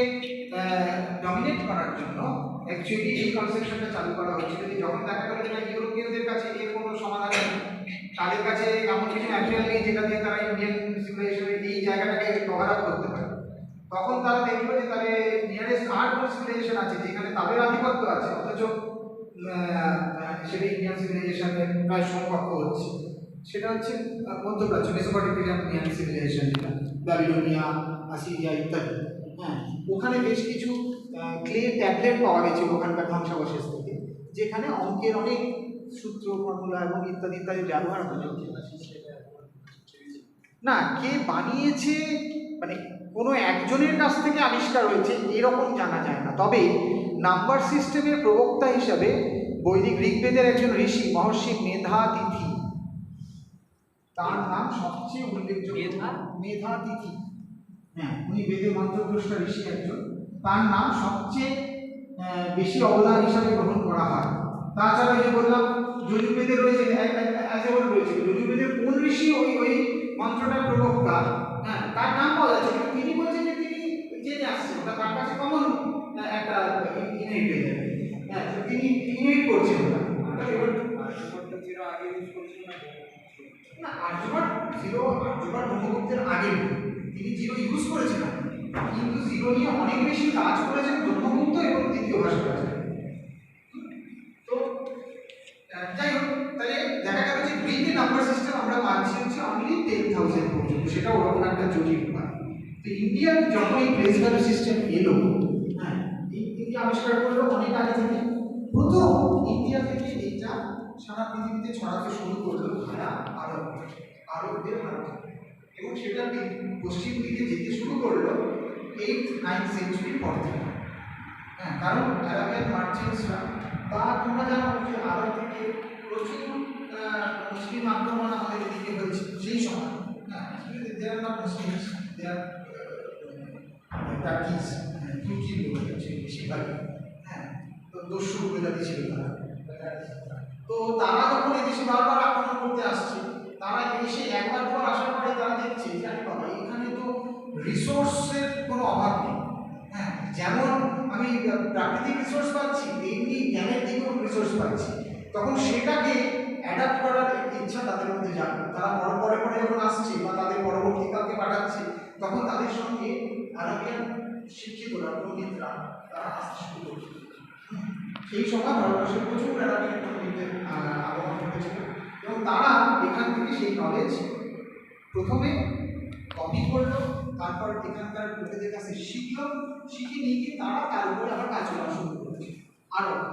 ডমিনেট করার জন্য অ্যাকচুয়ালি এই কনসেপশনটা চালু করা হয়েছিল যে যখন দেখা গেল যে ইউরোপিয়ানদের কাছে এর কোনো সমাধান নেই তাদের কাছে এমন কিছু ম্যাটেরিয়াল নেই যেটা দিয়ে তারা ইন্ডিয়ান সিভিলাইজেশনের এই জায়গাটাকে কভার আপ করতে পারে তখন তারা দেখলো যে তাদের নিয়ারেস্ট আর কোন সিভিলাইজেশন আছে যেখানে তাদের আধিপত্য আছে অথচ সেটা ইন্ডিয়ান সিভিলাইজেশনের প্রায় সমকক্ষ হচ্ছে সেটা হচ্ছে মধ্যপ্রাচ্য মেসোপটেমিয়ান সিভিলাইজেশন যেটা ব্যাবিলনিয়া আসিরিয়া ইত্যাদি হ্যাঁ ওখানে বেশ কিছু ক্লে ট্যাবলেট পাওয়া গেছিল ওখানকার ধ্বংসাবশেষ থেকে যেখানে অঙ্কের অনেক সূত্র ফর্মুলা এবং ইত্যাদি ইত্যাদি ব্যবহার হতো না কে বানিয়েছে মানে কোনো একজনের কাছ থেকে আবিষ্কার হয়েছে এরকম জানা যায় না তবে নাম্বার সিস্টেমের প্রবক্তা হিসাবে বৈদিক ঋগ্বেদের একজন ঋষি মহর্ষি মেধাতিথি তার নাম সবচেয়ে উল্লেখযোগ্য মেধাতিথি হ্যাঁ উনি বেদের মন্ত্রদ্রষ্টা ঋষি একজন তার নাম সবচেয়ে বেশি অবদান হিসাবে গ্রহণ করা হয় তাছাড়া যে বললাম যজুর্বেদের রয়েছে রয়েছে যজুর্বেদের কোন ঋষি ওই ওই মন্ত্রটার প্রবক্তা হ্যাঁ তার নাম পাওয়া যাচ্ছে কিন্তু তিনি বলছেন যে তিনি জেনে আসছেন ওটা তার কাছে কমন একটা ইনহেরিট হয়ে যাবে হ্যাঁ তিনি ইনহেরিট করছেন ওটা না আর্যভট্ট ব্রহ্মগুপ্তের আগে তিনি জিরো ইউজ করেছিলেন কিন্তু জিরো নিয়ে অনেক বেশি কাজ করেছেন ব্রহ্মগুপ্ত এবং দ্বিতীয় ভাস্করাচার্য তো যাই হোক তাহলে দেখা গেল যে গ্রিকের নাম্বার সিস্টেম আমরা মানছি হচ্ছে অনলি 10,000 পর্যন্ত সেটা ওরকম একটা জটিল ব্যাপার তো ইন্ডিয়ান যখন এই প্লেস ভ্যালু সিস্টেম এলো হ্যাঁ ইন্ডিয়া আবিষ্কার করলো অনেক আগে থেকে প্রথম ইন্ডিয়া থেকে এটা সারা পৃথিবীতে ছড়াতে শুরু করলো ভায়া আরবদের মাধ্যমে এবং সেটা পশ্চিম দিকে যেতে শুরু করলো 8th-9th সেঞ্চুরির পর থেকে হ্যাঁ কারণ আরাবিয়ান মার্চেন্টসরা বা তোমরা জানো যে আরব থেকে প্রচুর মুসলিম আক্রমণ আমাদের এদিকে হয়েছে সেই সময় হ্যাঁ দেয়ার নট মুসলিমস দেয়ার টার্কিস তুর্কি লোক হচ্ছে বেশিরভাগ হ্যাঁ তো দস্যু উপজাতি ছিল তারা তো তারা যখন এদেশে বারবার আক্রমণ করতে আসছে তারা এসে একবার পর আসার পরে তারা দেখছে যে আরে বাবা এখানে তো রিসোর্সের কোনো অভাব নেই হ্যাঁ যেমন আমি প্রাকৃতিক রিসোর্স পাচ্ছি এমনি জ্ঞানের দিকেও রিসোর্স পাচ্ছি তখন সেটাকে অ্যাডাপ্ট করার ইচ্ছা তাদের মধ্যে জাগে তারা পরে যখন আসছে বা তাদের পরবর্তীকালকে পাঠাচ্ছে তখন তাদের সঙ্গে আরবিয়ান শিক্ষিতরা পণ্ডিতরা তারা আসতে শুরু করছে সেই সময় ভারতবর্ষে প্রচুর আরবিয়ান পণ্ডিতের আগমন ঘটেছিল এবং তারা এখান থেকে সেই নলেজ প্রথমে কপি করলো তারপর এখানকার লোকেদের কাছে শিখলো শিখে নিয়ে গিয়ে তারা তার উপরে আবার কাজ করা শুরু করেছে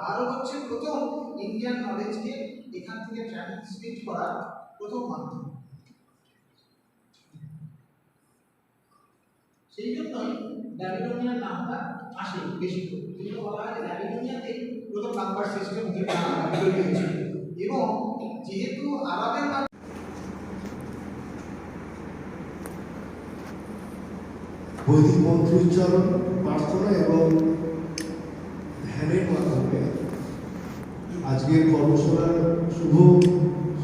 আরও হচ্ছে প্রথম ইন্ডিয়ান নলেজকে এখান থেকে ট্রান্সমিট করার প্রথম মাধ্যম সেই জন্যই ব্যাবিলনিয়ার নামটা আসে বেশি করে বলা হয় ব্যাবিলনিয়াতে প্রথম নাম্বার সিস্টেম তৈরি হয়েছিল এবং যেহেতু আরবের বৈদিক মন্ত্র উচ্চারণ প্রার্থনা এবং ধ্যানের মাধ্যমে আজকের কর্মশালার শুভ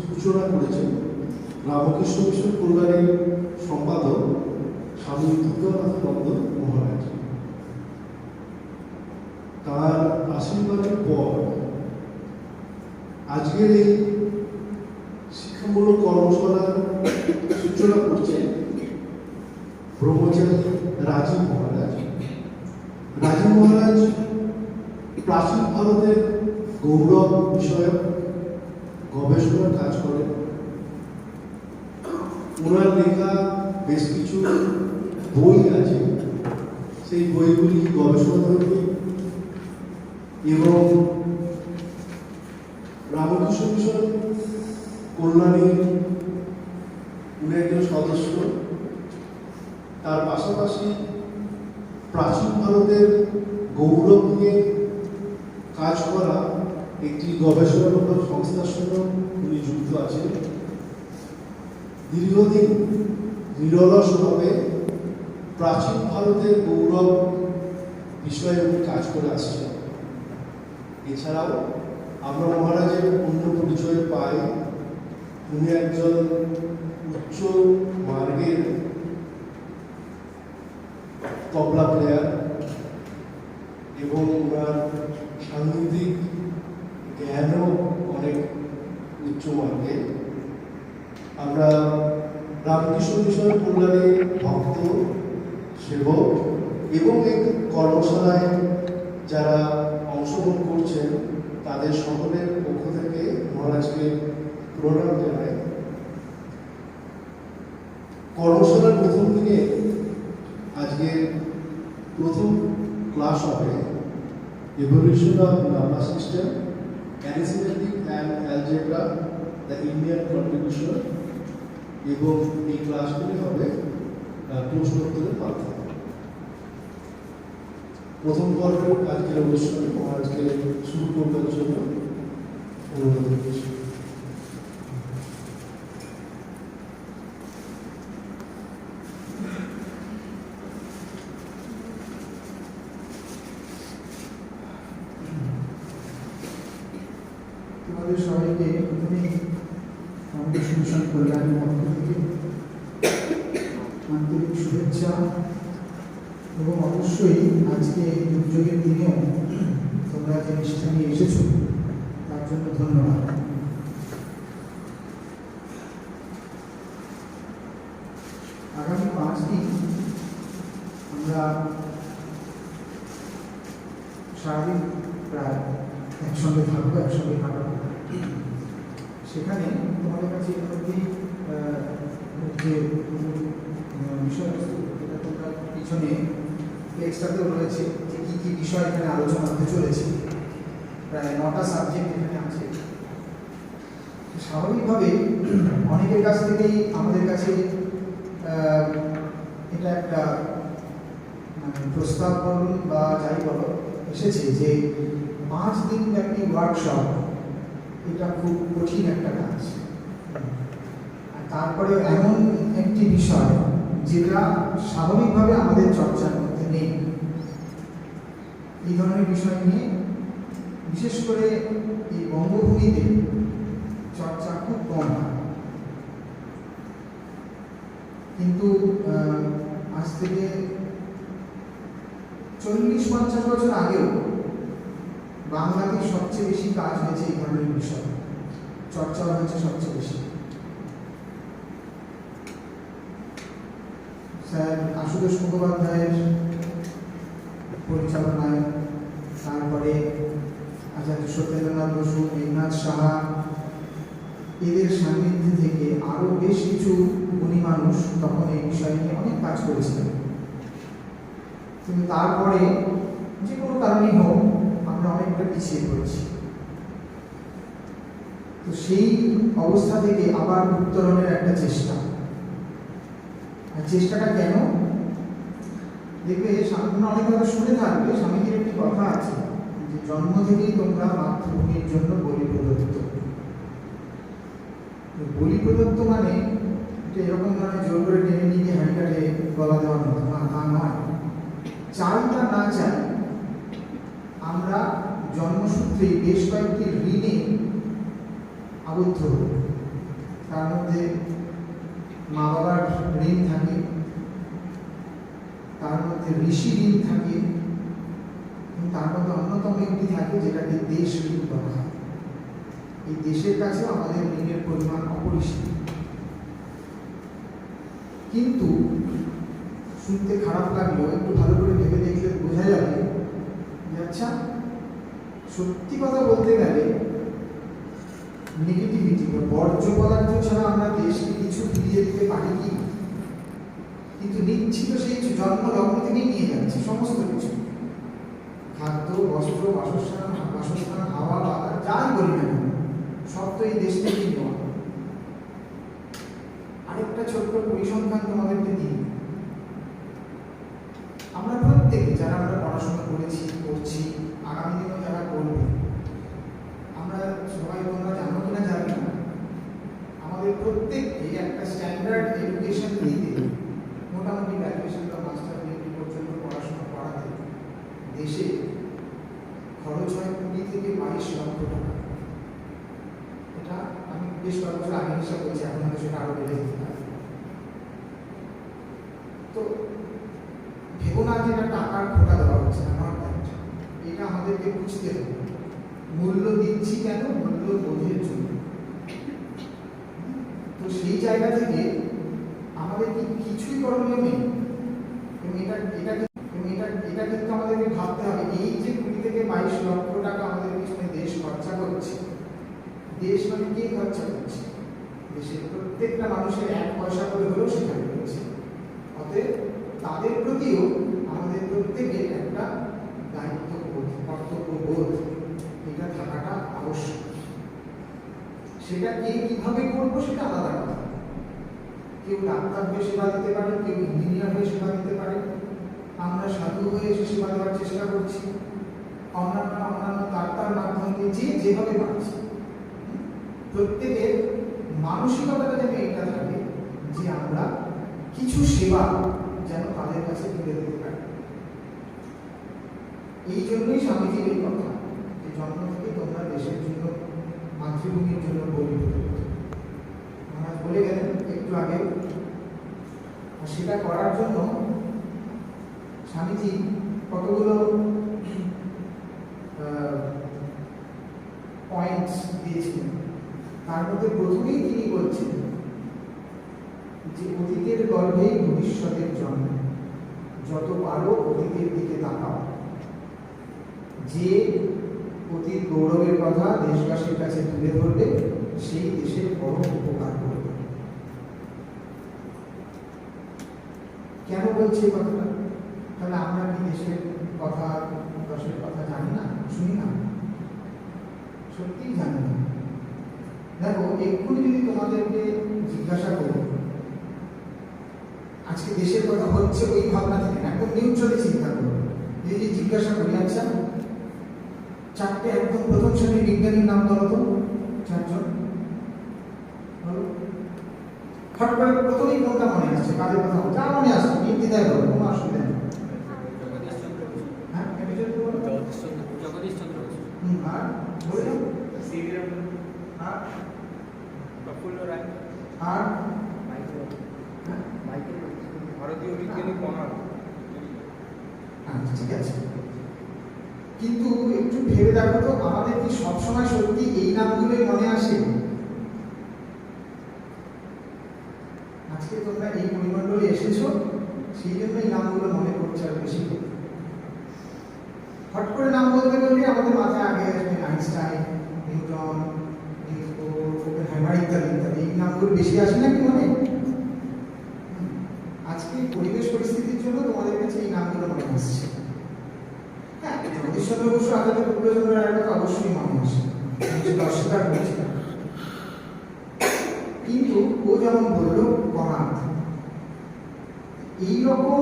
সূচনা করেছেন রামকৃষ্ণ মিশন কল্যাণের সম্পাদক স্বামী দুর্গানাথ নন্দ মহারাজ। তার আশীর্বাদের পর আজকের এই শিক্ষামূলক কর্মশালার সূচনা করছেন ব্রহ্মচারী রাজীব মহারাজ। রাজীব মহারাজ প্রাচীন ভারতের গৌরব বিষয়ক গবেষণার কাজ করেন। ওনার লেখা বেশ কিছু বই আছে, সেই বইগুলি গবেষণা এবং রামকৃষ্ণ মিশন কল্যাণীর উনি একজন সদস্য। তার পাশাপাশি প্রাচীন ভারতের গৌরব নিয়ে কাজ করা একটি গবেষণামূলক সংস্থার সঙ্গে উনি যুক্ত আছেন। দীর্ঘদিন নিরলসভাবে প্রাচীন ভারতের গৌরব বিষয়ে উনি কাজ করে আসছেন। এছাড়াও আমরা মহারাজের অন্য পরিচয় পাই, উনি একজন উচ্চ মার্গের তবলা প্লেয়ার এবং ওনার সাংগীতিক জ্ঞানও অনেক উচ্চ মার্গের। আমরা রামকৃষ্ণ মিশন কল্যাণের ভক্ত, সেবক এবং এই কর্মশালায় যারা অংশগ্রহণ করছেন তাদের সকলের পক্ষ থেকে মহারাজকে প্রণাম জানাই। কর্মশালার প্রথম দিনে আজকে প্রথম ক্লাস হবে evolution of number system, arithmetic and algebra, the Indian contribution, এবং এই ক্লাসগুলি হবে প্রশ্নোত্তরের মাধ্যমে। প্রথম পর্বের আজকের অনুষ্ঠানে মহারাজকে শুরু করবার জন্য অনুরোধ করছি। তোমাদের সবাইকে প্রথমেই আমাদের মিশন কল্যাণের পক্ষ থেকে আন্তরিক শুভেচ্ছা, এবং অবশ্যই আজকে এই দুর্যোগের দিনেও তোমরা যে নিষ্ঠা নিয়ে এসেছো তার জন্য ধন্যবাদ। আগামী 5 দিন আমরা সারাদিন প্রায় একসঙ্গে থাকবো, একসঙ্গে কাটাবো। সেখানে তোমাদের কাছে এর মধ্যেই যে বিষয়বস্তু এটা তোমরা পিছনে টেক্সটাতেও রয়েছে যে কী কী বিষয় এখানে আলোচনা হতে চলেছে। প্রায় 9টা সাবজেক্ট এখানে আছে। স্বাভাবিকভাবে অনেকের কাছ থেকেই আমাদের কাছে এটা একটা মানে প্রস্তাব বলুন বা যাই বলো এসেছে যে 5 দিন ব্যাপী ওয়ার্কশপ, এটা খুব কঠিন একটা কাজ। আর তারপরে এমন একটি বিষয় যেটা স্বাভাবিকভাবে আমাদের চর্চার মধ্যে নেই। এই ধরনের বিষয় নিয়ে বিশেষ করে এই বঙ্গভূমিতে চর্চা খুব কম হয়। কিন্তু আজ থেকে 40-50 বছর আগেও বাংলাতে সবচেয়ে বেশি কাজ হয়েছে এই ধরনের বিষয়, চর্চা হয়েছে সবচেয়ে বেশি। স্যার আশুতোষ মুখোপাধ্যায়ের পরিচালনায়, তারপরে আচার্য সত্যেন্দ্রনাথ বসু, মেঘনাথ সাহা, এদের সান্নিধ্যে থেকে আরও বেশ কিছু গুণী মানুষ তখন এই বিষয় নিয়ে অনেক কাজ করেছিলেন। কিন্তু তারপরে যে কোনো কারণেই হোক আমরা অনেকটা পিছিয়ে পড়েছি। তো সেই অবস্থা থেকে আবার উত্তরণের একটা চেষ্টা। আর চেষ্টাটা কেন? দেখবে তোমরা অনেক কথা শুনে থাকবে, স্বামীজির একটি কথা আছে যে জন্ম থেকেই তোমরা মাতৃভূমির জন্য বলি প্রদত্ত। বলি প্রদত্ত মানে এটা এরকম মানে জোর করে টেনে নিয়ে গিয়ে হাঁড়ি কাঠে গলা দেওয়ার মতো না, তা নয়। চাই বা না চাই আমরা জন্মসূত্রেই বেশ কয়েকটি ঋণে আবদ্ধ হই। তার মধ্যে মা বাবার ঋণ থাকে, তার মধ্যে ঋষি ঋণ থাকে, এবং তার মধ্যে অন্যতম একটি থাকে যেটাকে দেশ ঋণ বলা হয়। এই দেশের কাছে আমাদের ঋণের পরিমাণ অপরিসীম। কিন্তু শুনতে খারাপ লাগলেও একটু ভালো করে ভেবে দেখলে বোঝা যাবে যে আচ্ছা, সত্যি কথা বলতে গেলে নেগেটিভিটি বা বর্জ্য পদার্থ ছাড়া আমরা দেশকে কিছু ফিরিয়ে দিতে পারি কি? কিন্তু নিচ্ছি তো সেই জন্ম লগ্ন থেকেই নিয়ে যাচ্ছে সমস্ত কিছু, খাদ্য, বস্ত্র, বাসস্থান, এই দেশ থেকে নেওয়া। আরেকটা ছোট্ট পরিসংখ্যান তোমাদেরকে দিই। আমরা প্রত্যেকে যারা আমরা পড়াশোনা করেছি, করছি, আগামী দিনেও যারা করবে, আমরা সবাই, তোমরা জানো কিনা জানি না, আমাদের প্রত্যেককে একটা স্ট্যান্ডার্ড এডুকেশন দিতে, মোটামুটি গ্র্যাজুয়েশন বা মাস্টার ডিগ্রি পর্যন্ত পড়াশোনা করাতে দেশে খরচ হয় 20 থেকে 22 লক্ষ টাকা। এটা আমি বেশ কয়েক বছর আগে হিসাব করছি, এখন হয়তো সেটা আরো বেড়ে যেতে পারে। তো ভেবো না যে এটা টাকার খোটা দেওয়া হচ্ছে না, এটা আমাদেরকে বুঝতে হবে। মূল্য দিচ্ছি কেন? মূল্য বোধের জন্য। তো সেই জায়গা থেকে আমাদের কি কিছুই করণীয় নেই, এবং এটা কিন্তু আমাদেরকে ভাবতে হবে। এই যে 20 থেকে 22 লক্ষ টাকা আমাদের পিছনে দেশ খরচা করছে, দেশ মানে কে খরচা করছে? দেশের প্রত্যেকটা মানুষের 1 পয়সা করে হলেও সেখানে রয়েছে। অতএব তাদের প্রতিও আমাদের প্রত্যেকের একটা দায়িত্ববোধ, কর্তব্যবোধ, এটা থাকাটা আবশ্যক। সেটা কে কিভাবে করবো সেটা আলাদা কথা। কেউ ডাক্তার হয়ে সেবা দিতে পারে, কেউ ইঞ্জিনিয়ার হয়ে সেবা দিতে পারে, আমরা সাধু হয়ে এসে সেবা দেওয়ার চেষ্টা করছি, অন্যান্য ডাক্তার মাধ্যমে যেভাবে পাচ্ছি। প্রত্যেকের মানসিকতাটা যেন এটা থাকে যে আমরা কিছু সেবা যেন তাদের কাছে তুলে দিতে পারি। এই জন্যই স্বামীজির এই কথা যে জন্ম থেকে তোমরা দেশের জন্য, মাতৃভূমির জন্য পরিচিত। মহারাজ বলে গেলেন একটু আগে, সেটা করার জন্য স্বামীজি কতগুলো পয়েন্টস দিয়েছিলেন। তার মধ্যে প্রথমেই তিনি বলছেন যে অতীতের গর্ভেই ভবিষ্যতের জন্ম, যত পারো অতীতের দিকে তাকাও, যে অতীত গৌরবের কথা দেশবাসীর কাছে তুলে ধরবে সেই দেশের বড় উপকার করবে। কেন বলছি এই কথাটা? তাহলে আমরা কি দেশের কথা, দেশের কথা জানি না, শুনি না? সত্যিই জানি না। দেখো, এক্ষুনি যদি তোমাদেরকে জিজ্ঞাসা করি আজকে দেশের কথা হচ্ছে, ওই ভাবনা থেকে না, একদম নিউট্রালি চিন্তা করো। যদি জিজ্ঞাসা করি, আচ্ছা 4টে একদম প্রথম শ্রেণীর বিজ্ঞানীর নাম বলো তো, 4 জন বলো। ফট করে প্রথমেই কোনটা মনে আসছে? কাদের কথা? যা মনে আসছে নির্দ্বিধায় বলো, কোনো অসুবিধা নেই। হ্যাঁ, জগদীশ চন্দ্র বসু। আর বলে দাও। আর প্রফুল্ল রায়। আর ভারতীয় বিজ্ঞানী কণাদ। আচ্ছা, ঠিক আছে। কিন্তু একটু ভেবে দেখো তো, আমাদের কি সবসময় সত্যি এই নামগুলোই মনে আসে? আজকে তোমরা এই পরিমণ্ডলে এসেছো, সেই জন্য এই নামগুলো মনে করছে আর বেশি করে। হট করে নাম বলতে বললে আমাদের মাথায় আগে আসবে আইনস্টাইন, নিউটন, ওপেনহাইমার ইত্যাদি ইত্যাদি। এই নামগুলো বেশি আসে নাকি মনে? আজকে পরিবেশ পরিস্থিতির জন্য তোমাদের কাছে এই নামগুলো মনে আসছে। হ্যাঁ, জগদীশ চন্দ্র বসু, আচার্য প্রফুল্লচন্দ্র রায়ের কথা অবশ্যই মনে আসে, সেটা অস্বীকার করছি না। কিন্তু ও যেমন বলল কণাদ, এইরকম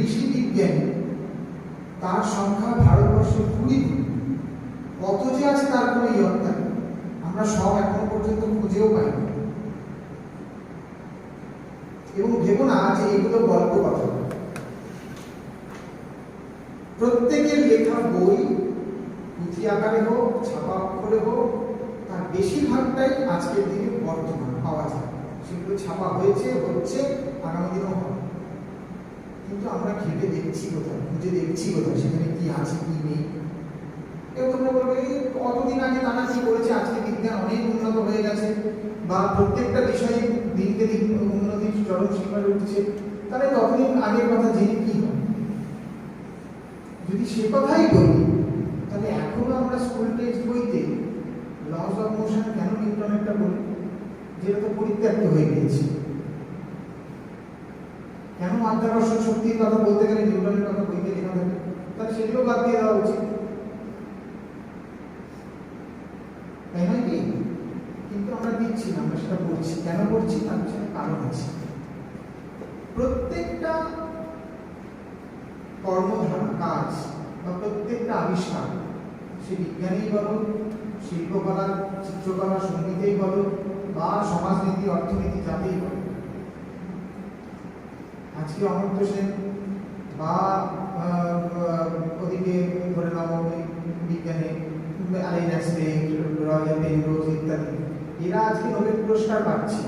ঋষি বিজ্ঞানী তার সংখ্যা ভারতবর্ষে 20। কত যে আছে তার কোনো ইয়ত্তা নেই, আমরা সব এখনো পর্যন্ত খুঁজেও পাই না। এবং ভেবো না যে এগুলো গল্প কথা। প্রত্যেকের লেখা বই, পুঁথি আকারে হোক, ছাপা অক্ষরে হোক, তার বেশিরভাগটাই আজকের দিনে বর্তমান পাওয়া যায়। সেগুলো ছাপা হয়েছে, হচ্ছে, আগামী দিনেও হবে। কিন্তু আমরা ঘেটে দেখছি কোথায়, খুঁজে দেখছি কোথায়, সেখানে কি আছে কি নেই। কেউ তোমরা বলবে কতদিন আগে তারা কি করেছে, আজকে বিজ্ঞান অনেক উন্নত হয়ে গেছে, বা প্রত্যেকটা বিষয়ে দিনকে দিন উন্নতির চরম শিখরে উঠছে, তাহলে ততদিন আগের কথা জেনে কি হয়? যদি সে কথাই বলি, তাহলে এখনো আমরা স্কুল টেক্সট বইতে লস অফ মোশন কেন নিউটনেরটা বলি, যেটা তো পরিত্যক্ত হয়ে গিয়েছে? কেন মাধ্যাকর্ষণ শক্তির কথা বলতে গেলে নিউটনের কথা বইতে লেখা থাকে? তাহলে সেগুলো বাদ দিয়ে দেওয়া উচিত, তাই না? নেই, কিন্তু আমরা দিচ্ছি না, আমরা সেটা করছি। কেন করছি? তার পিছনে কারণ আছে। প্রত্যেকটা কর্মধারা, কাজ বা প্রত্যেকটা আবিষ্কার, সে বিজ্ঞানেই বলো, শিল্পকলা, চিত্রকলা, সঙ্গীতেই বলো, বা সমাজনীতি, অর্থনীতি, যাতেই বলো, আজকে অমর্ত্য সেন বা ওদিকে ধরে নাও বিজ্ঞানে আলেক্স রে, রয়্যাল পেনরোজ ইত্যাদি, এরা আজকে নোবেল পুরস্কার পাচ্ছে।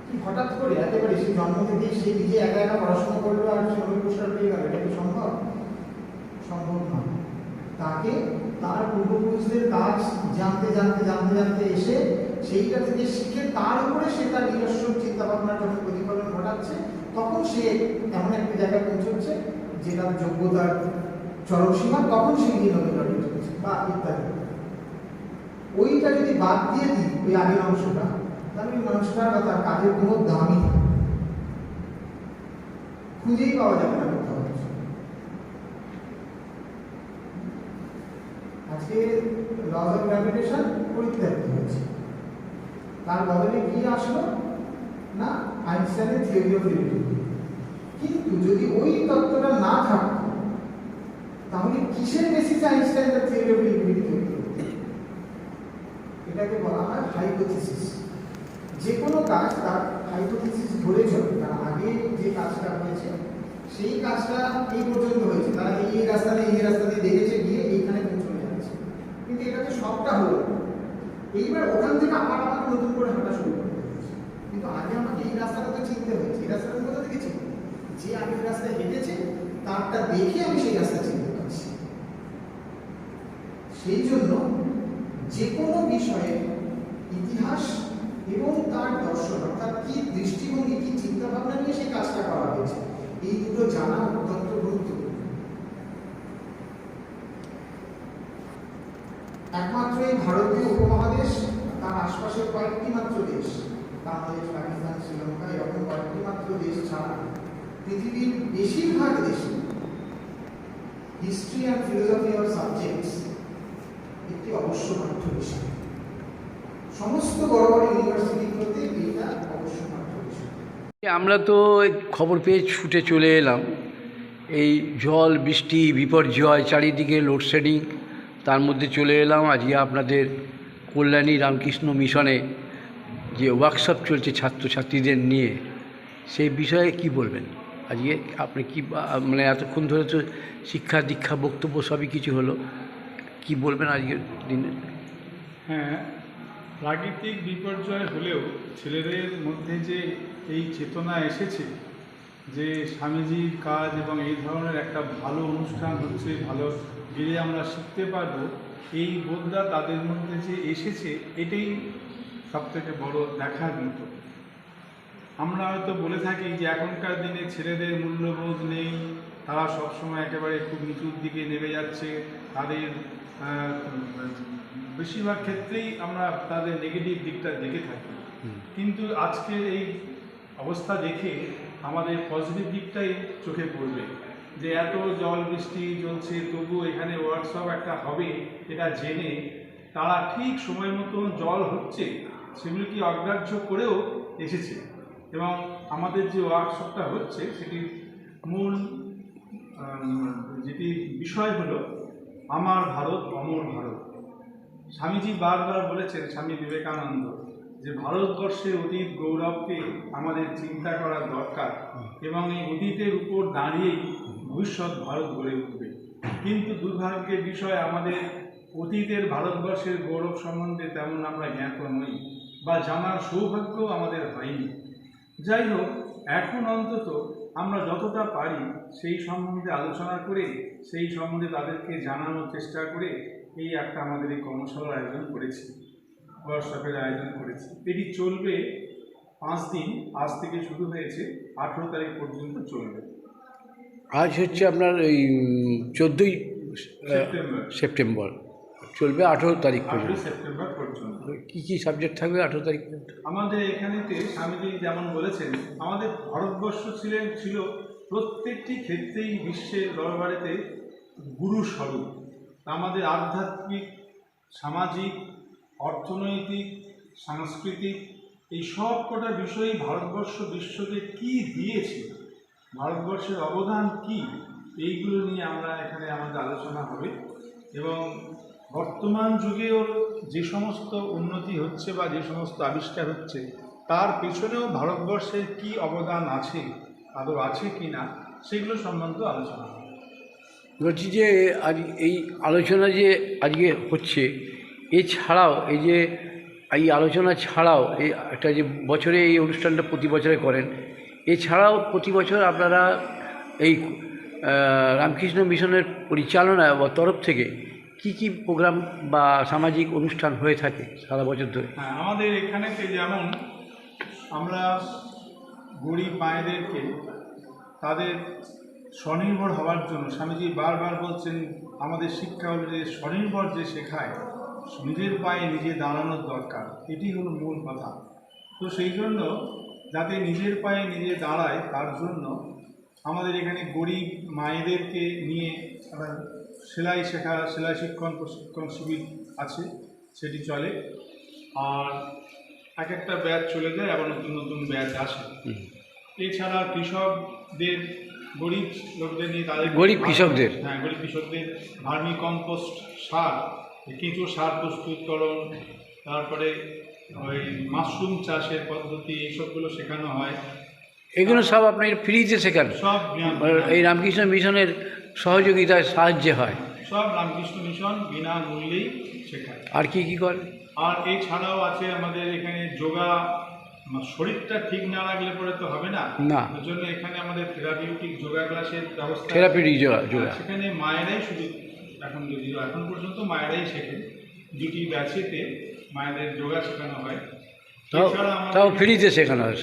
কি হঠাৎ করে একেবারে সে জন্ম থেকেই সে নিজে একা একা পড়াশোনা করলো আর সে নোবেল পুরস্কার পেয়ে গেল? এটা কি সম্ভব? সম্ভব নয়। তাকে তার পূর্বপুরুষদের কাজ জানতে জানতে জানতে জানতে এসে সেইটা থেকে শিখে তার উপরে সে তার নিজস্ব চিন্তা ভাবনার যখন প্রতিফলন ঘটাচ্ছে, তখন সে এমন একটা জায়গায় পৌঁছচ্ছে যেটার যোগ্যতার চরম সীমা, তখন সে নিজে নোবেল লটারি চলছে বা ইত্যাদি। ওইটা যদি বাদ দিয়ে দিই, ওই আগের অংশটা, তাহলে ওই মানুষটার বা তার কাজের কোনো দামই খুঁজেই পাওয়া যাবে না কোথাও। আজকে লজ অফ গ্র্যাভিটেশন পরিত্যাক্ত হয়েছে, তার বদলে কি আসলো না আইনস্টাইনের থিওরি অফ রিলেটিভিটি। কিন্তু যদি ওই তত্ত্বটা না থাকতো, তাহলে কিসের বেসিসে আইনস্টাইন তার থিওরি অফ রিলেটিভিটি তৈরি করতেন? এটাকে বলা হয় হাইপোথিসিস। যে কোনো কাজ তার হাইপোথিসিস ধরে চলে, তার আগে যে কাজটা হয়েছে সেই কাজটা এই পর্যন্ত হয়েছে, তারা এই রাস্তা দিয়ে দেখেছে, গিয়ে এইখানে পৌঁছানো যাচ্ছে, কিন্তু এটা তো সবটা হলো। এইবার ওখান থেকে আবার আমাকে নতুন করে হাঁটা শুরু করতে হয়েছে, কিন্তু আগে আমাকে এই রাস্তাটা তো চিনতে হয়েছে। এই রাস্তাটা কোথা থেকে চিনতে? যে আগের রাস্তায় হেঁটেছে তারটা দেখে আমি সেই রাস্তা চিনতে পারছি। সেই জন্য যে কোনো বিষয়ে ইতিহাস এবং তার দর্শন, অর্থাৎ কি দৃষ্টিভঙ্গি, কি চিন্তা ভাবনা নিয়ে সেই কাজটা করা হয়েছে, এই দুটো জানা অত্যন্ত গুরুত্বপূর্ণ। একমাত্র এই ভারতীয় উপমহাদেশ, তার আশপাশের কয়েকটি মাত্র দেশ, বাংলাদেশ, পাকিস্তান, শ্রীলঙ্কা, এরকম কয়েকটি মাত্র দেশ ছাড়া পৃথিবীর বেশিরভাগ দেশে history and philosophy of subjects একটি অবশ্য পাঠ্য বিষয়। সমস্ত বড় বড় ইউনিভার্সিটিগুলোতে এটা অবশ্য পাঠ্য বিষয়। আমরা তো খবর পেয়ে ছুটে চলে এলাম। এই জল, বৃষ্টি, বিপর্যয়, চারিদিকে লোডশেডিং, তার মধ্যে চলে এলাম আজকে আপনাদের কল্যাণী রামকৃষ্ণ মিশনে যে ওয়ার্কশপ চলছে ছাত্রছাত্রীদের নিয়ে, সেই বিষয়ে কি বলবেন আজকে? আপনি কি মানে এতক্ষণ ধরে তো শিক্ষা দীক্ষা বক্তব্য সবই কিছু হলো, কি বলবেন আজকের দিনে? হ্যাঁ, প্রাকৃতিক বিপর্যয় হলেও ছেলেদের মধ্যে যে এই চেতনা এসেছে যে স্বামীজির কাজ এবং এই ধরনের একটা ভালো অনুষ্ঠান হচ্ছে, ভালো গেলে আমরা শিখতে পারবো, এই বোধটা তাদের মধ্যে যে এসেছে, এটাই সবথেকে বড় দেখার মতো। আমরা হয়তো বলে থাকি যে এখনকার দিনে ছেলেদের মূল্যবোধ নেই, তারা সবসময় একেবারে খুব নিচুর দিকে নেমে যাচ্ছে, তাদের বেশিরভাগ ক্ষেত্রেই আমরা তাদের নেগেটিভ দিকটা দেখে থাকি। কিন্তু আজকে এই অবস্থা দেখে আমাদের পজিটিভ দিকটাই চোখে পড়বে, যে এত জল বৃষ্টি চলছে তবু এখানে ওয়ার্কশপ একটা হবে এটা জেনে তারা ঠিক সময় মতো জল হচ্ছে সেগুলিকে অগ্রাহ্য করেও এসেছে। এবং আমাদের যে ওয়ার্কশপটা হচ্ছে সেটির মূল যেটি বিষয় হলো আমার ভারত অমর ভারত। স্বামীজি বারবার বলেছেন, স্বামী বিবেকানন্দ, যে ভারতবর্ষের অতীত গৌরবকে আমাদের চিন্তা করা দরকার এবং এই অতীতের উপর দাঁড়িয়েই ভবিষ্যৎ ভারত গড়ে উঠবে। কিন্তু দুর্ভাগ্যের বিষয়, আমাদের অতীতের ভারতবর্ষের গৌরব সম্বন্ধে তেমন আমরা জ্ঞাত নই বা জানার সৌভাগ্য আমাদের হয়নি। যাই হোক, এখন অন্তত আমরা যতটা পারি সেই সম্বন্ধে আলোচনা করে, সেই সম্বন্ধে তাদেরকে জানানোর চেষ্টা করে এই একটা আমাদের এই কর্মশালার আয়োজন করেছি, ওয়ার্কশপের আয়োজন করেছি। এটি চলবে 5 দিন, আজ থেকে শুরু হয়েছে, 18 তারিখ পর্যন্ত চলবে। আজ হচ্ছে আপনার এই 14ই সেপ্টেম্বর, চলবে 18 তারিখ পর্যন্ত। 18 সেপ্টেম্বর পর্যন্ত। কী কী সাবজেক্ট থাকবে 18 তারিখ পর্যন্ত? আমাদের এখানেতে স্বামীজি যেমন বলেছেন, আমাদের ভারতবর্ষ ছিল প্রত্যেকটি ক্ষেত্রেই বিশ্বের দরবারেতে গুরু স্বরূপ। আমাদের আধ্যাত্মিক, সামাজিক অর্থনৈতিক, সাংস্কৃতিক, এই সব কটা বিষয়ই ভারতবর্ষ বিশ্বকে কী দিয়েছে, ভারতবর্ষের অবদান কী, এইগুলো নিয়ে আমরা এখানে আমাদের আলোচনা হবে। এবং বর্তমান যুগেও যে সমস্ত উন্নতি হচ্ছে বা যে সমস্ত আবিষ্কার হচ্ছে তার পেছনেও ভারতবর্ষের কী অবদান আছে, আদৌ আছে কি না, সেগুলো সম্বন্ধে আলোচনা হবে। বলছি যে আজ এই আলোচনা যে আজকে হচ্ছে, এছাড়াও এই যে এই আলোচনা ছাড়াও এই একটা যে বছরে এই অনুষ্ঠানটা প্রতি বছরে করেন, এছাড়াও প্রতি বছর আপনারা এই রামকৃষ্ণ মিশনের পরিচালনা বা তরফ থেকে কি কি প্রোগ্রাম বা সামাজিক অনুষ্ঠান হয়ে থাকে সারা বছর ধরে? হ্যাঁ, আমাদের এখানেতে যেমন আমরা গরিব মায়েদেরকে তাদের স্বনির্ভর হওয়ার জন্য, স্বামীজি বারবার বলছেন আমাদের শিক্ষা হলো যে স্বনির্ভর যে শেখায়, নিজের পায়ে নিজে দাঁড়ানোর দরকার, এটি হলো মূল কথা। তো সেই জন্য যাতে নিজের পায়ে নিজে দাঁড়ায় তার জন্য আমাদের এখানে গরিব মায়েদেরকে নিয়ে একটা সেলাই প্রশিক্ষণ শিবির আছে, সেটি চলে। আর এক একটা ব্যাচ চলে যায়, আবার নতুন নতুন ব্যাচ আসে। এছাড়া কৃষকদের, গরিব লোকদের নিয়ে তাদের গরিব কৃষকদের, হ্যাঁ, গরিব কৃষকদের ভার্মি কম্পোস্ট সার, কেঁচো সার প্রস্তুতকরণ, তারপরে ওই মাশরুম চাষের পদ্ধতি, এইসবগুলো শেখানো হয়। এগুলো সব আপনি ফ্রিতে শেখান? সব এই রামকৃষ্ণ মিশনের সহযোগিতায় সাহায্যে হয়? সব রামকৃষ্ণ মিশন বিনামূল্যেই শেখায়। আর কি কি করে? আর এছাড়াও আছে আমাদের এখানে যোগা। শরীরটা ঠিক না রাখলে পরে তো হবে না, ওই জন্য এখানে আমাদের থেরাপিউটিক যোগা ক্লাসের ব্যবস্থা, থেরাপিউটিক যোগা সেখানে মায়েরাই শুধু এখন পর্যন্ত মায়েরাই শেখে। দুটি ব্যাচেতে মায়েদের যোগা শেখানো হয়। তাও ফ্রিতে শেখানো হয়?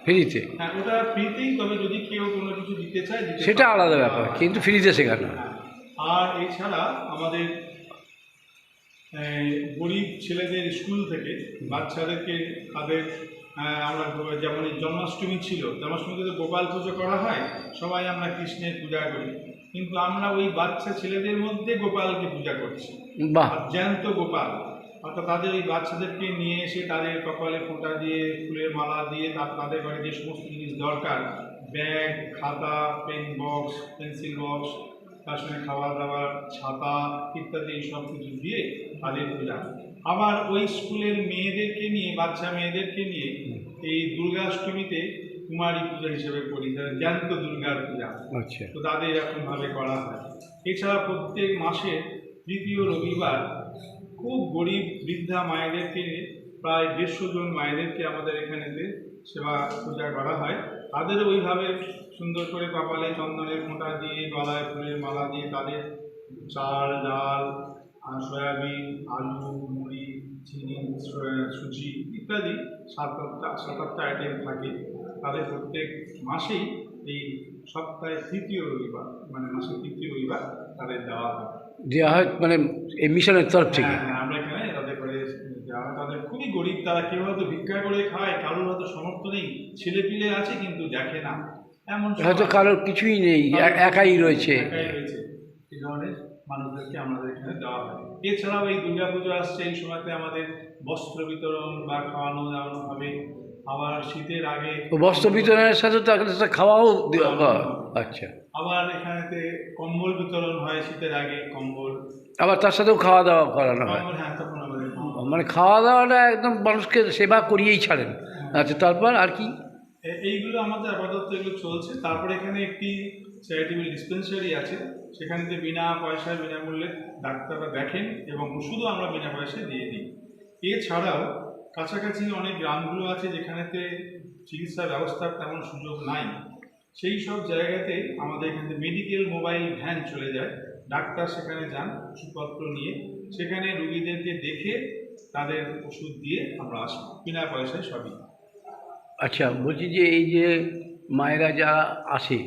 ফ্রিতে? হ্যাঁ, ওটা ফ্রিতেই, তবে যদি কেউ কোনো কিছু দিতে চায় সেটা আলাদা ব্যাপার, কিন্তু ফ্রিতে শেখানো হয়। আর এছাড়া আমাদের গরিব ছেলেদের স্কুল থেকে বাচ্চাদেরকে তাদের আমরা যেমন জন্মাষ্টমী ছিল, জন্মাষ্টমীতে তো গোপাল পুজো করা হয়, সবাই আমরা কৃষ্ণের পূজা করি, কিন্তু আমরা ওই বাচ্চা ছেলেদের মধ্যে গোপালকে পূজা করছি, জ্যান্ত গোপাল। অর্থাৎ তাদের ওই বাচ্চাদেরকে নিয়ে এসে তাদের কপালে ফোঁটা দিয়ে, ফুলের মালা দিয়ে, তাদের ঘরে যে সমস্ত জিনিস দরকার, ব্যাগ, খাতা, পেন বক্স, পেন্সিল বক্স, তার সঙ্গে খাওয়া দাওয়ার ছাতা ইত্যাদি সব কিছু দিয়ে তাদের পূজা। আবার ওই স্কুলের মেয়েদেরকে নিয়ে, বাচ্চা মেয়েদেরকে নিয়ে এই দুর্গাষ্টমীতে কুমারী পূজা হিসেবে করি, জ্যান্ত দুর্গার পূজা। তো তাদের এরকমভাবে করা হয়। এছাড়া প্রত্যেক মাসে তৃতীয় রবিবার খুব গরিব বৃদ্ধা মায়েদেরকে, প্রায় 150 জন মায়েদেরকে আমাদের এখানেতে সেবা পূজা করা হয়। তাদের ওইভাবে সুন্দর করে কপালে চন্দনের ফোঁটা দিয়ে, গলায় ফুলের মালা দিয়ে, তাদের চাল, ডাল, সয়াবিন, আলু, মুড়ি, চিনি, সুজি ইত্যাদি 7-8টা আইটেম থাকে। তাদের প্রত্যেক মাসেই এই সপ্তাহে তৃতীয় রবিবার, মানে মাসের তৃতীয় রবিবার তাদের দেওয়া হয়, মানে এই মিশনের তরফ থেকে। হ্যাঁ, আমরা এখানে তাদের করে দেওয়া হয়। তাদের খুবই গরিব, তারা কেউ হয়তো ভিক্ষা করে খায়, কারোর হয়তো সামর্থ্য নেই, ছেলে পিলে আছে কিন্তু দেখে না, এমন হয়তো কারোর কিছুই নেই, একাই রয়েছে, এই ধরনের মানুষদেরকে আমাদের এখানে দেওয়া হয়। এছাড়াও এই দুর্গাপুজো আসছে, এই সময়তে আমাদের বস্ত্র বিতরণ বা খাওয়ানো দাওয়ানো হবে। আবার শীতের আগে বস্ত্র বিতরণের সাথে তো খাওয়াও। আচ্ছা। আবার এখানেতে কম্বল বিতরণ হয় শীতের আগে, কম্বল। আবার তার সাথেও খাওয়া দাওয়া করানো হয়? হ্যাঁ, তখন আমাদের মানে খাওয়া দাওয়াটা একদম মানুষকে সেবা করিয়েই ছাড়েন। আচ্ছা, তারপর আর কি? এইগুলো আমাদের আপাতত এগুলো চলছে। তারপরে এখানে একটি চ্যারিটেবল ডিসপেন্সারি আছে, সেখানেতে বিনা পয়সায়, বিনামূল্যে ডাক্তাররা দেখেন এবং ওষুধও আমরা বিনা পয়সায় দিয়ে দিই। এছাড়াও কাছাকাছি অনেক গ্রামগুলো আছে যেখানেতে চিকিৎসা ব্যবস্থার তেমন সুযোগ নাই, সেই সব জায়গাতে আমাদের এখানে মেডিকেল মোবাইল ভ্যান চলে যায়, ডাক্তার সেখানে যান ওষুধপত্র নিয়ে, সেখানে রুগীদেরকে দেখে তাদের ওষুধ দিয়ে আমরা আসি বিনা পয়সায় সবই। আচ্ছা, বলছি যে এই যে মায়েরা যারা আসে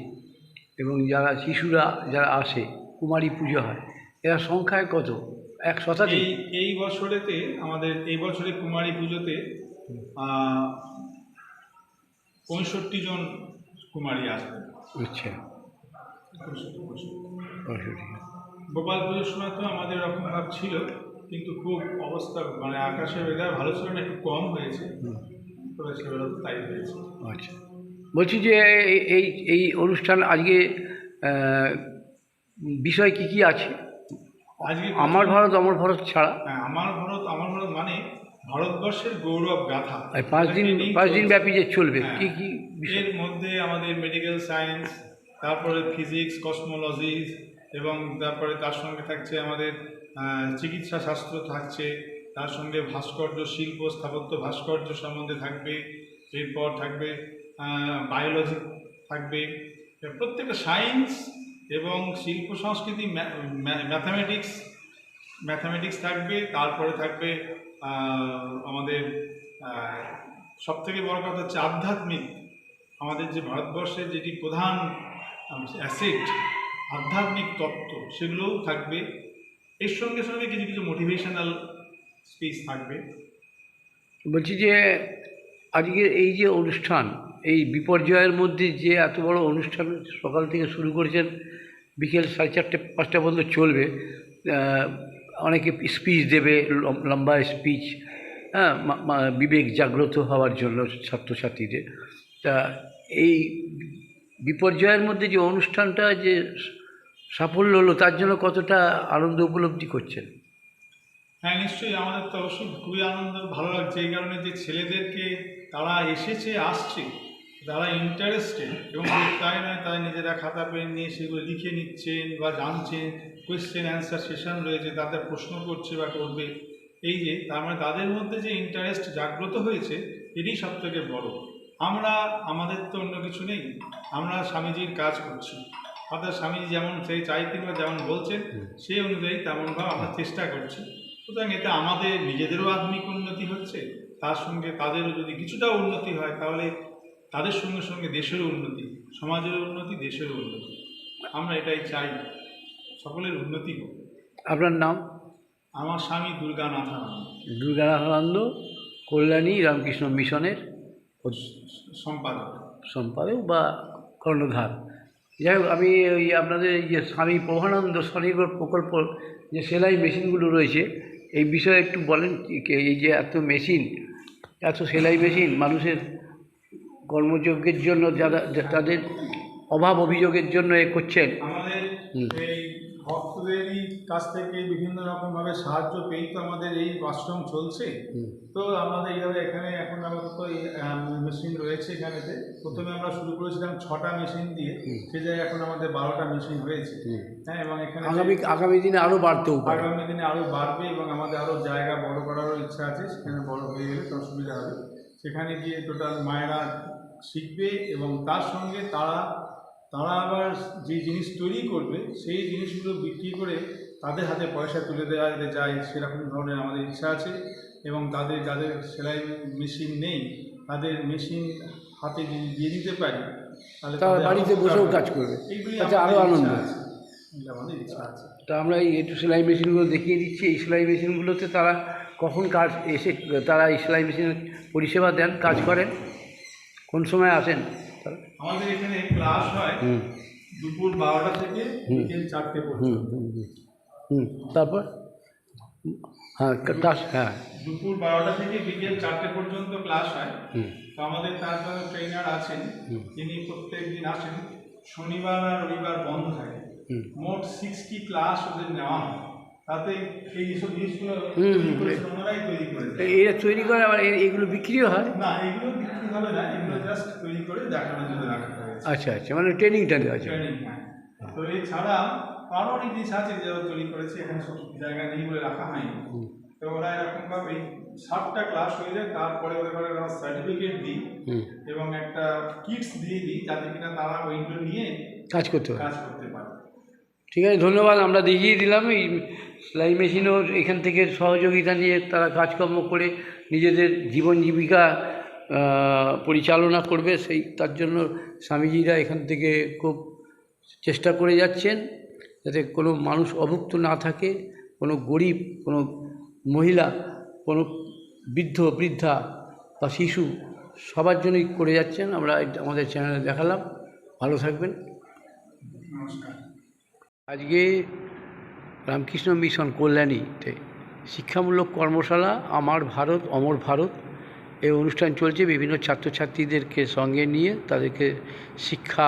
এবং যারা শিশুরা যারা আসে, কুমারী পুজো হয়, এরা সংখ্যায় কত? 1 শতাধিক? এই বছরেতে আমাদের এই বছরে কুমারী পুজোতে 65 জন কুমারী আসবে। আচ্ছা, গোপাল পুজোর সময় তো আমাদের রকম ভাব ছিল, কিন্তু খুব অবস্থা মানে আকাশের ওয়েদার ভালো ছিল না, একটু কম হয়েছে, তবে সেগুলো তো তাই হয়েছে। আচ্ছা, বলছি যে এই এই অনুষ্ঠান আজকে বিষয় কি আছে? আজকে আমার ভারত অমর ভারত ছাড়া হ্যাঁ, আমার ভারত মানে ভারতবর্ষের গৌরব গাথা। আর 5 দিন ব্যাপী যে চলবে, হ্যাঁ, কি কি বিষয়? এর মধ্যে আমাদের মেডিকেল সায়েন্স, তারপরে ফিজিক্স, কসমোলজি, এবং তারপরে তার সঙ্গে থাকছে আমাদের চিকিৎসা শাস্ত্র থাকছে, তার সঙ্গে ভাস্কর্য শিল্প, স্থাপত্য ভাস্কর্য সম্বন্ধে থাকবে, এরপর থাকবে বায়োলজি থাকবে, প্রত্যেকটা সায়েন্স এবং শিল্প সংস্কৃতি, ম্যাথামেটিক্স থাকবে, তারপরে থাকবে আমাদের সবথেকে বড় কথা হচ্ছে আধ্যাত্মিক, আমাদের যে ভারতবর্ষের যেটি প্রধান অ্যাসেট আধ্যাত্মিক তত্ত্ব, সেগুলোও থাকবে। এর সঙ্গে সঙ্গে কিছু কিছু মোটিভেশনাল স্পিচ থাকবে। বলছি যে আজকের এই যে অনুষ্ঠান, এই বিপর্যয়ের মধ্যে যে এত বড় অনুষ্ঠান সকাল থেকে শুরু করেছেন, বিকেল 4:30-5টা পর্যন্ত চলবে, অনেকে স্পিচ দেবে, লম্বা স্পিচ, হ্যাঁ, বিবেক জাগ্রত হওয়ার জন্য ছাত্রছাত্রীদের। তা এই বিপর্যয়ের মধ্যে যে অনুষ্ঠানটা যে সাফল্য হলো, তার জন্য কতটা আনন্দ উপলব্ধি করছেন? হ্যাঁ, নিশ্চয়ই আমাদের তো অবশ্যই খুবই আনন্দ, ভালো লাগছে এই কারণে যে ছেলেদেরকে তারা আসছে, তারা ইন্টারেস্টেড, এবং তাই নয় তারা নিজেরা খাতা পেন নিয়ে সেগুলো লিখে নিচ্ছেন বা জানছেন, কোয়েশ্চেন অ্যান্সার সেশন রয়েছে, তাদের প্রশ্ন করছে বা করবে, এই যে তার মানে তাদের মধ্যে যে ইন্টারেস্ট জাগ্রত হয়েছে, এটাই সব থেকে বড়। আমাদের তো অন্য কিছু নেই, আমরা স্বামীজির কাজ করছি, অর্থাৎ স্বামীজি যেমন সেই চাইতেন বা যেমন বলছেন সেই অনুযায়ী তেমনভাবে আমরা চেষ্টা করছি। সুতরাং এতে আমাদের নিজেদেরও আধুনিক উন্নতি হচ্ছে, তার সঙ্গে তাদেরও যদি কিছুটা উন্নতি হয়, তাহলে তাদের সঙ্গে সঙ্গে দেশেরও উন্নতি, সমাজেরও উন্নতি, দেশেরও উন্নতি। আমরা এটাই চাই, সকলের উন্নতি হোক। আপনার নাম? আমার স্বামী দুর্গানাথানন্দ। দুর্গানাথানন্দ কল্যাণী রামকৃষ্ণ মিশনের সম্পাদক বা কর্ণধার। যাই হোক, আমি ওই আপনাদের এই যে স্বামী প্রভানন্দ স্বনির্ভর প্রকল্প যে সেলাই মেশিনগুলো রয়েছে, এই বিষয়ে একটু বলেন। এই যে এত সেলাই মেশিন মানুষের কর্মযোগ্যের জন্য, যারা তাদের অভাব অভিযোগের জন্য এ করছেন, আমাদের এই ভক্তদেরই কাছ থেকে বিভিন্ন রকমভাবে সাহায্য পেয়েই তো আমাদের এই আশ্রম চলছে। তো আমাদের এইভাবে এখানে এখন আপাতত মেশিন রয়েছে এখানেতে। প্রথমে আমরা শুরু করেছিলাম 6টা মেশিন দিয়ে, সে জায়গায় এখন আমাদের 12টা মেশিন হয়েছে। হ্যাঁ, এবং এখানে আগামী দিনে আরও বাড়তেও পারে। আগামী দিনে আরও বাড়বে, এবং আমাদের আরও জায়গা বড় করারও ইচ্ছা আছে। সেখানে বড় হয়ে গেলে তো অসুবিধা হবে, সেখানে গিয়ে টোটাল মায়েরা শিখবে, এবং তার সঙ্গে তারা আবার যে জিনিস তৈরি করবে সেই জিনিসগুলো বিক্রি করে তাদের হাতে পয়সা তুলে দেওয়া যায়, সেরকম ধরনের আমাদের ইচ্ছা আছে। এবং যাদের সেলাই মেশিন নেই, তাদের মেশিন হাতে দিয়ে দিতে পারি, তাহলে তারা বাড়িতে বসেও কাজ করবে, তাতে আরও আনন্দ। আমাদের ইচ্ছা আছে। তা আমরা এই একটু সেলাই মেশিনগুলো দেখিয়ে দিচ্ছি। এই সেলাই মেশিনগুলোতে তারা কখন তারা এই সেলাই মেশিনের পরিষেবা দেন, কাজ করেন, কোন সময় আসেন? আমাদের এখানে ক্লাস হয় দুপুর 12টা থেকে বিকেল 4টে পর্যন্ত। তারপর হ্যাঁ, দুপুর 12টা থেকে বিকেল 4টে পর্যন্ত ক্লাস হয়। তো আমাদের তার জন্য ট্রেনার আছেন, তিনি প্রত্যেক দিন আসেন, শনিবার আর রবিবার বন্ধ থাকে। মোট 60 ক্লাস ওদের নেওয়া হয়। তাতে এই যেসব জিনিসগুলো ওনারাই তৈরি করে। এরা তৈরি করে আবার এগুলো বিক্রিও হয়? না, এগুলো বিক্রি হবে না, এগুলো জাস্ট তৈরি করে দেখানোর জন্য রাখা হয়েছে। আচ্ছা, মানে ট্রেনিংটা দেওয়া আছে। হ্যাঁ। তো এছাড়া আরও অনেক জিনিস আছে যারা তৈরি করেছে, এখানে সব জায়গা নেই বলে রাখা হয়নি। তো ওরা এরকমভাবে 7টা ক্লাস হয়ে যায়, তারপরে ওদের আমরা সার্টিফিকেট দিই এবং একটা কিটস দিয়ে দিই, যাতে কিনা তারা ওইগুলো নিয়ে কাজ করতে পারে। ঠিক আছে, ধন্যবাদ। আমরা দেখিয়ে দিলাম এই সেলাই মেশিনও এখান থেকে সহযোগিতা নিয়ে তারা কাজকর্ম করে নিজেদের জীবন জীবিকা পরিচালনা করবে, তার জন্য স্বামীজিরা এখান থেকে খুব চেষ্টা করে যাচ্ছেন, যাতে কোনো মানুষ অভুক্ত না থাকে, কোনো গরিব, কোনো মহিলা, কোনো বৃদ্ধা বা শিশু, সবার জন্যই করে যাচ্ছেন। আমরা আমাদের চ্যানেলে দেখালাম। ভালো থাকবেন, নমস্কার। আজকে রামকৃষ্ণ মিশন কল্যাণীতে শিক্ষামূলক কর্মশালা আমার ভারত অমর ভারত এই অনুষ্ঠান চলছে বিভিন্ন ছাত্রছাত্রীদেরকে সঙ্গে নিয়ে তাদেরকে শিক্ষা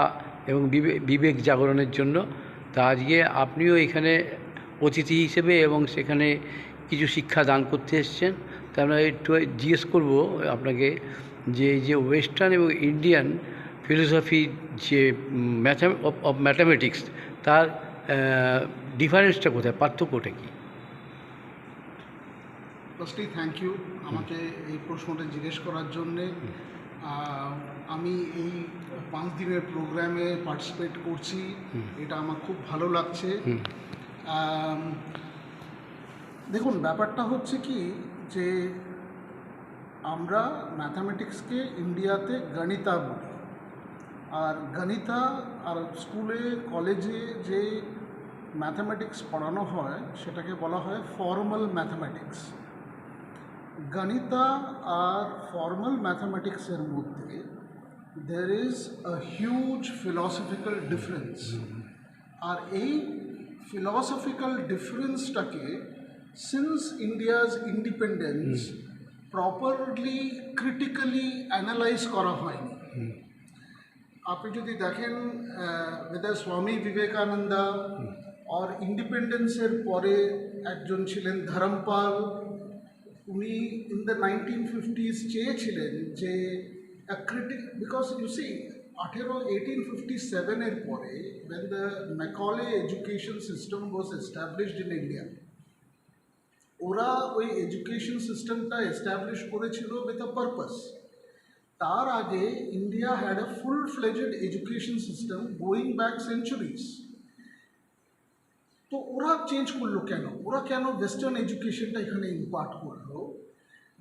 এবং বিবেক জাগরণের জন্য। তা আজকে আপনিও এখানে অতিথি হিসেবে এবং সেখানে কিছু শিক্ষা দান করতে এসেছেন। তা আমরা একটু জিজ্ঞেস করব আপনাকে যে এই যে ওয়েস্টার্ন এবং ইন্ডিয়ান ফিলোসফি যে ম্যাথামেটিক্স তার ডিফারেন্সটা কোথায়, পার্থক্যটা কী? ফার্স্টলি থ্যাংক ইউ আমাকে এই প্রশ্নটা জিজ্ঞেস করার জন্যে। আমি এই 5 দিনের প্রোগ্রামে পার্টিসিপেট করছি, এটা আমার খুব ভালো লাগছে। দেখুন, ব্যাপারটা হচ্ছে কি যে আমরা ম্যাথামেটিক্সকে ইন্ডিয়াতে গণিতা বলি, আর গণিতা আর স্কুলে কলেজে যে ম্যাথামেটিক্স পড়ানো হয় সেটাকে বলা হয় ফর্মাল ম্যাথামেটিক্স। গণিতা আর ফর্মাল ম্যাথামেটিক্সের মধ্যে there is a huge philosophical difference, আর এই philosophical difference-টাকে since India's independence properly critically analyze করা হয়নি। আপনি যদি দেখেন whether স্বামী বিবেকানন্দা আর ইন্ডিপেন্ডেন্সের পরে একজন ছিলেন ধরমপাল, উনি ইন দ্য 1950s চেয়েছিলেন যে বিকজ ইউ সি 1857-এর পরে when the Macaulay education system was established in India, ওরা ওই এডুকেশন সিস্টেমটা এস্টাবলিশ করেছিল উইথ আ পারপাস। তার আগে India had a full fledged education system going back centuries. তো ওরা চেঞ্জ করলো কেন? ওরা কেন ওয়েস্টার্ন এডুকেশনটা এখানে ইম্পার্ট করলো?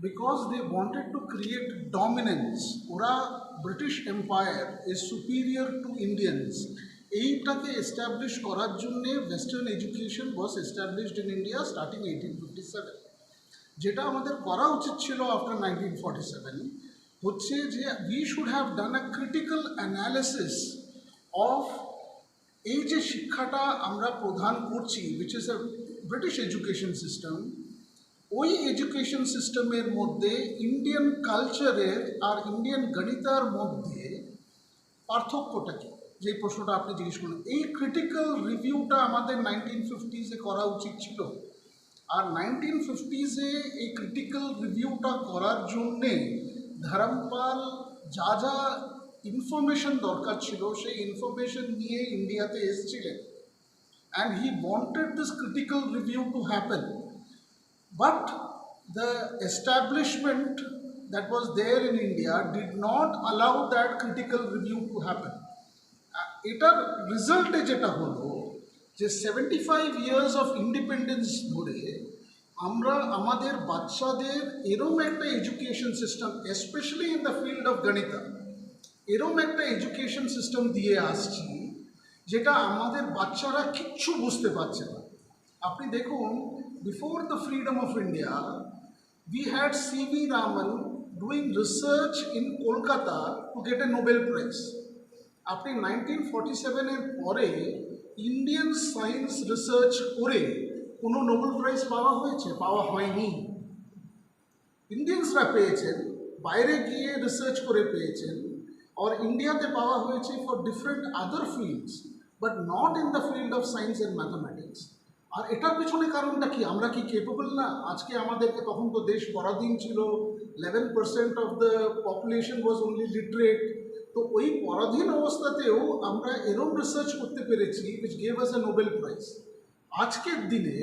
Because they wanted to create dominance. ওরা British empire is superior to Indians, এইটাকে এস্টাবলিশ করার জন্যে western education was established in India starting 1857। যেটা আমাদের করা উচিত ছিল আফটার 1947 হচ্ছে যে we should have done a critical analysis of এই যে শিক্ষাটা আমরা প্রদান করছি which is a British education system, ওই এডুকেশন সিস্টেমের মধ্যে ইন্ডিয়ান কালচারের আর ইন্ডিয়ান গণিতার মধ্যে পার্থক্যটা কী, যে প্রশ্নটা আপনি জিজ্ঞেস করলেন। এই ক্রিটিক্যাল রিভিউটা আমাদের 1950s-এ করা উচিত ছিল। আর 1950s-এ এই ক্রিটিক্যাল রিভিউটা করার জন্যে ধরমপাল যা যা ইনফরমেশন দরকার ছিল সেই ইনফরমেশন নিয়ে ইন্ডিয়াতে এসেছিলেন, and he wanted this critical review to happen. But the establishment that was there in India did not allow that critical review to happen. এটার রেজাল্টে যেটা হলো যে 75 years of independence ধরে আমরা আমাদের বাচ্চাদের এরম একটা education system, specially in the field of গণিতা, এরম একটা এডুকেশন সিস্টেম দিয়ে আসছি যেটা আমাদের বাচ্চারা কিচ্ছু বুঝতে পারছে না। আপনি দেখুন, before the freedom of India, we had C.V. Raman doing research in Kolkata to get a Nobel Prize. আপনি 1947-এর পরে ইন্ডিয়ান সায়েন্স রিসার্চ করে কোনো নোবেল প্রাইজ পাওয়া হয়েছে? পাওয়া হয়নি। ইন্ডিয়ানসরা পেয়েছেন, বাইরে গিয়ে রিসার্চ করে পেয়েছেন, আর ইন্ডিয়াতে পাওয়া হয়েছে for different other fields, but not in the field of science and mathematics. আর এটার পেছনে কারণটা কি? আমরা কি কেপেবল না? আজকে আমাদেরকে, তখন তো দেশ পরাধীন ছিল, 11% of the population was only literate. তো ওই পরাধীন অবস্থাতেও আমরা এরম রিসার্চ করতে পেরেছি which gave us A Nobel prize. আজকের দিনে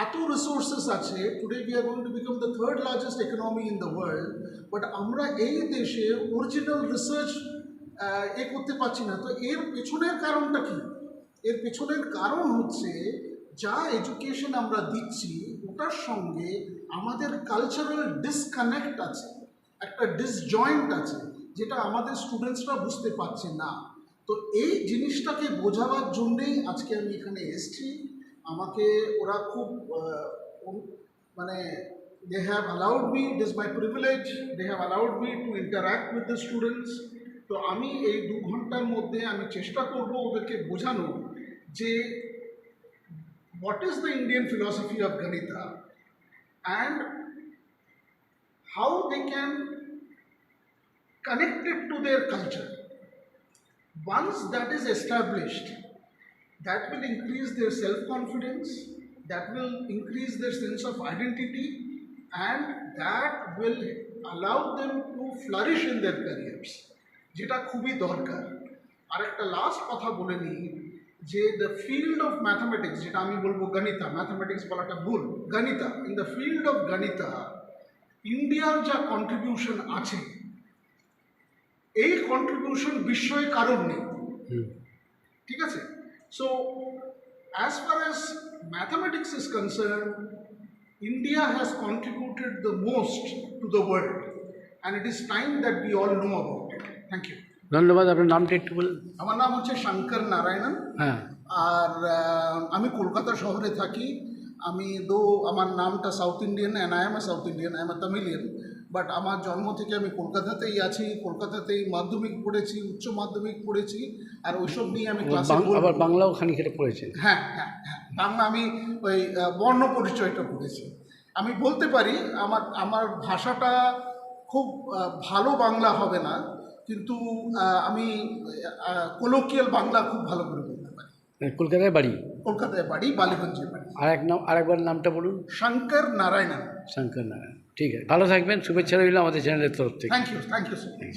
এত রিসোর্সেস আছে, today we are going to become the 3rd largest economy in the world, but আমরা এই দেশে অরিজিনাল রিসার্চ করতে পারছি না। তো এর পেছনের কারণটা কি? এর পেছনের কারণ হচ্ছে যা এডুকেশন আমরা দিচ্ছি ওটার সঙ্গে আমাদের কালচারাল ডিসকানেক্ট আছে, একটা ডিসজয়েন্ট আছে, যেটা আমাদের স্টুডেন্টসরা বুঝতে পারছে না। তো এই জিনিসটাকে বোঝাবার জন্যেই আজকে আমি এখানে এসেছি। আমাকে ওরা খুব মানে they have allowed me, it is my privilege, they have allowed me to interact with the students. তো আমি এই 2 ঘন্টার মধ্যে আমি চেষ্টা করব ওদেরকে বোঝানো যে what is the Indian philosophy of Ganita, and how they can connect it to their culture. Once that is established, that will increase their self-confidence, that will increase their sense of identity, and that will allow them to flourish in their careers, যেটা খুবই দরকার। আর একটা last কথা বলে নিই যে the field of mathematics, যেটা আমি বলবো গণিতা, ম্যাথামেটিক্স বলাটা ভুল, গণিতা, ইন দ্য ফিল্ড অফ গণিতা ইন্ডিয়ার যা কন্ট্রিবিউশন আছে, এই কন্ট্রিবিউশন বিশ্বয়ে কারোর নেই, ঠিক আছে? So as far as mathematics is concerned, India has contributed the most to the world, and it is time that we all know about it. Thank you. ধন্যবাদ। আপনার নামটা একটু বলুন। আমার নাম হচ্ছে শঙ্কর নারায়ণন, হ্যাঁ, আর আমি কলকাতা শহরে থাকি। আমি আমার নামটা south Indian, and I M A south Indian, I M A Tamilian, but আমার জন্ম থেকে আমি কলকাতাতেই আছি। কলকাতাতেই মাধ্যমিক পড়েছি, উচ্চ মাধ্যমিক পড়েছি, আর ওইসব নিয়ে আমি ক্লাসে আবার বাংলাও খানিকটা পড়েছেন। হ্যাঁ হ্যাঁ হ্যাঁ, বাংলা আমি ওই বর্ণ পরিচয়টা পড়েছি। আমি বলতে পারি আমার ভাষাটা খুব ভালো বাংলা হবে না, কিন্তু আমি কোলোকিয়াল বাংলা খুব ভালো করে বলতে পারি। কলকাতায় বাড়ি? কলকাতায় বাড়ি, বালিগঞ্জে বাড়ি। আরেকবার নামটা বলুন। শঙ্কর নারায়ণন। শঙ্কর নারায়ণ, ঠিক আছে। ভালো থাকবেন, শুভেচ্ছা রইল আমাদের চ্যানেলের তরফ থেকে। Thank you so much.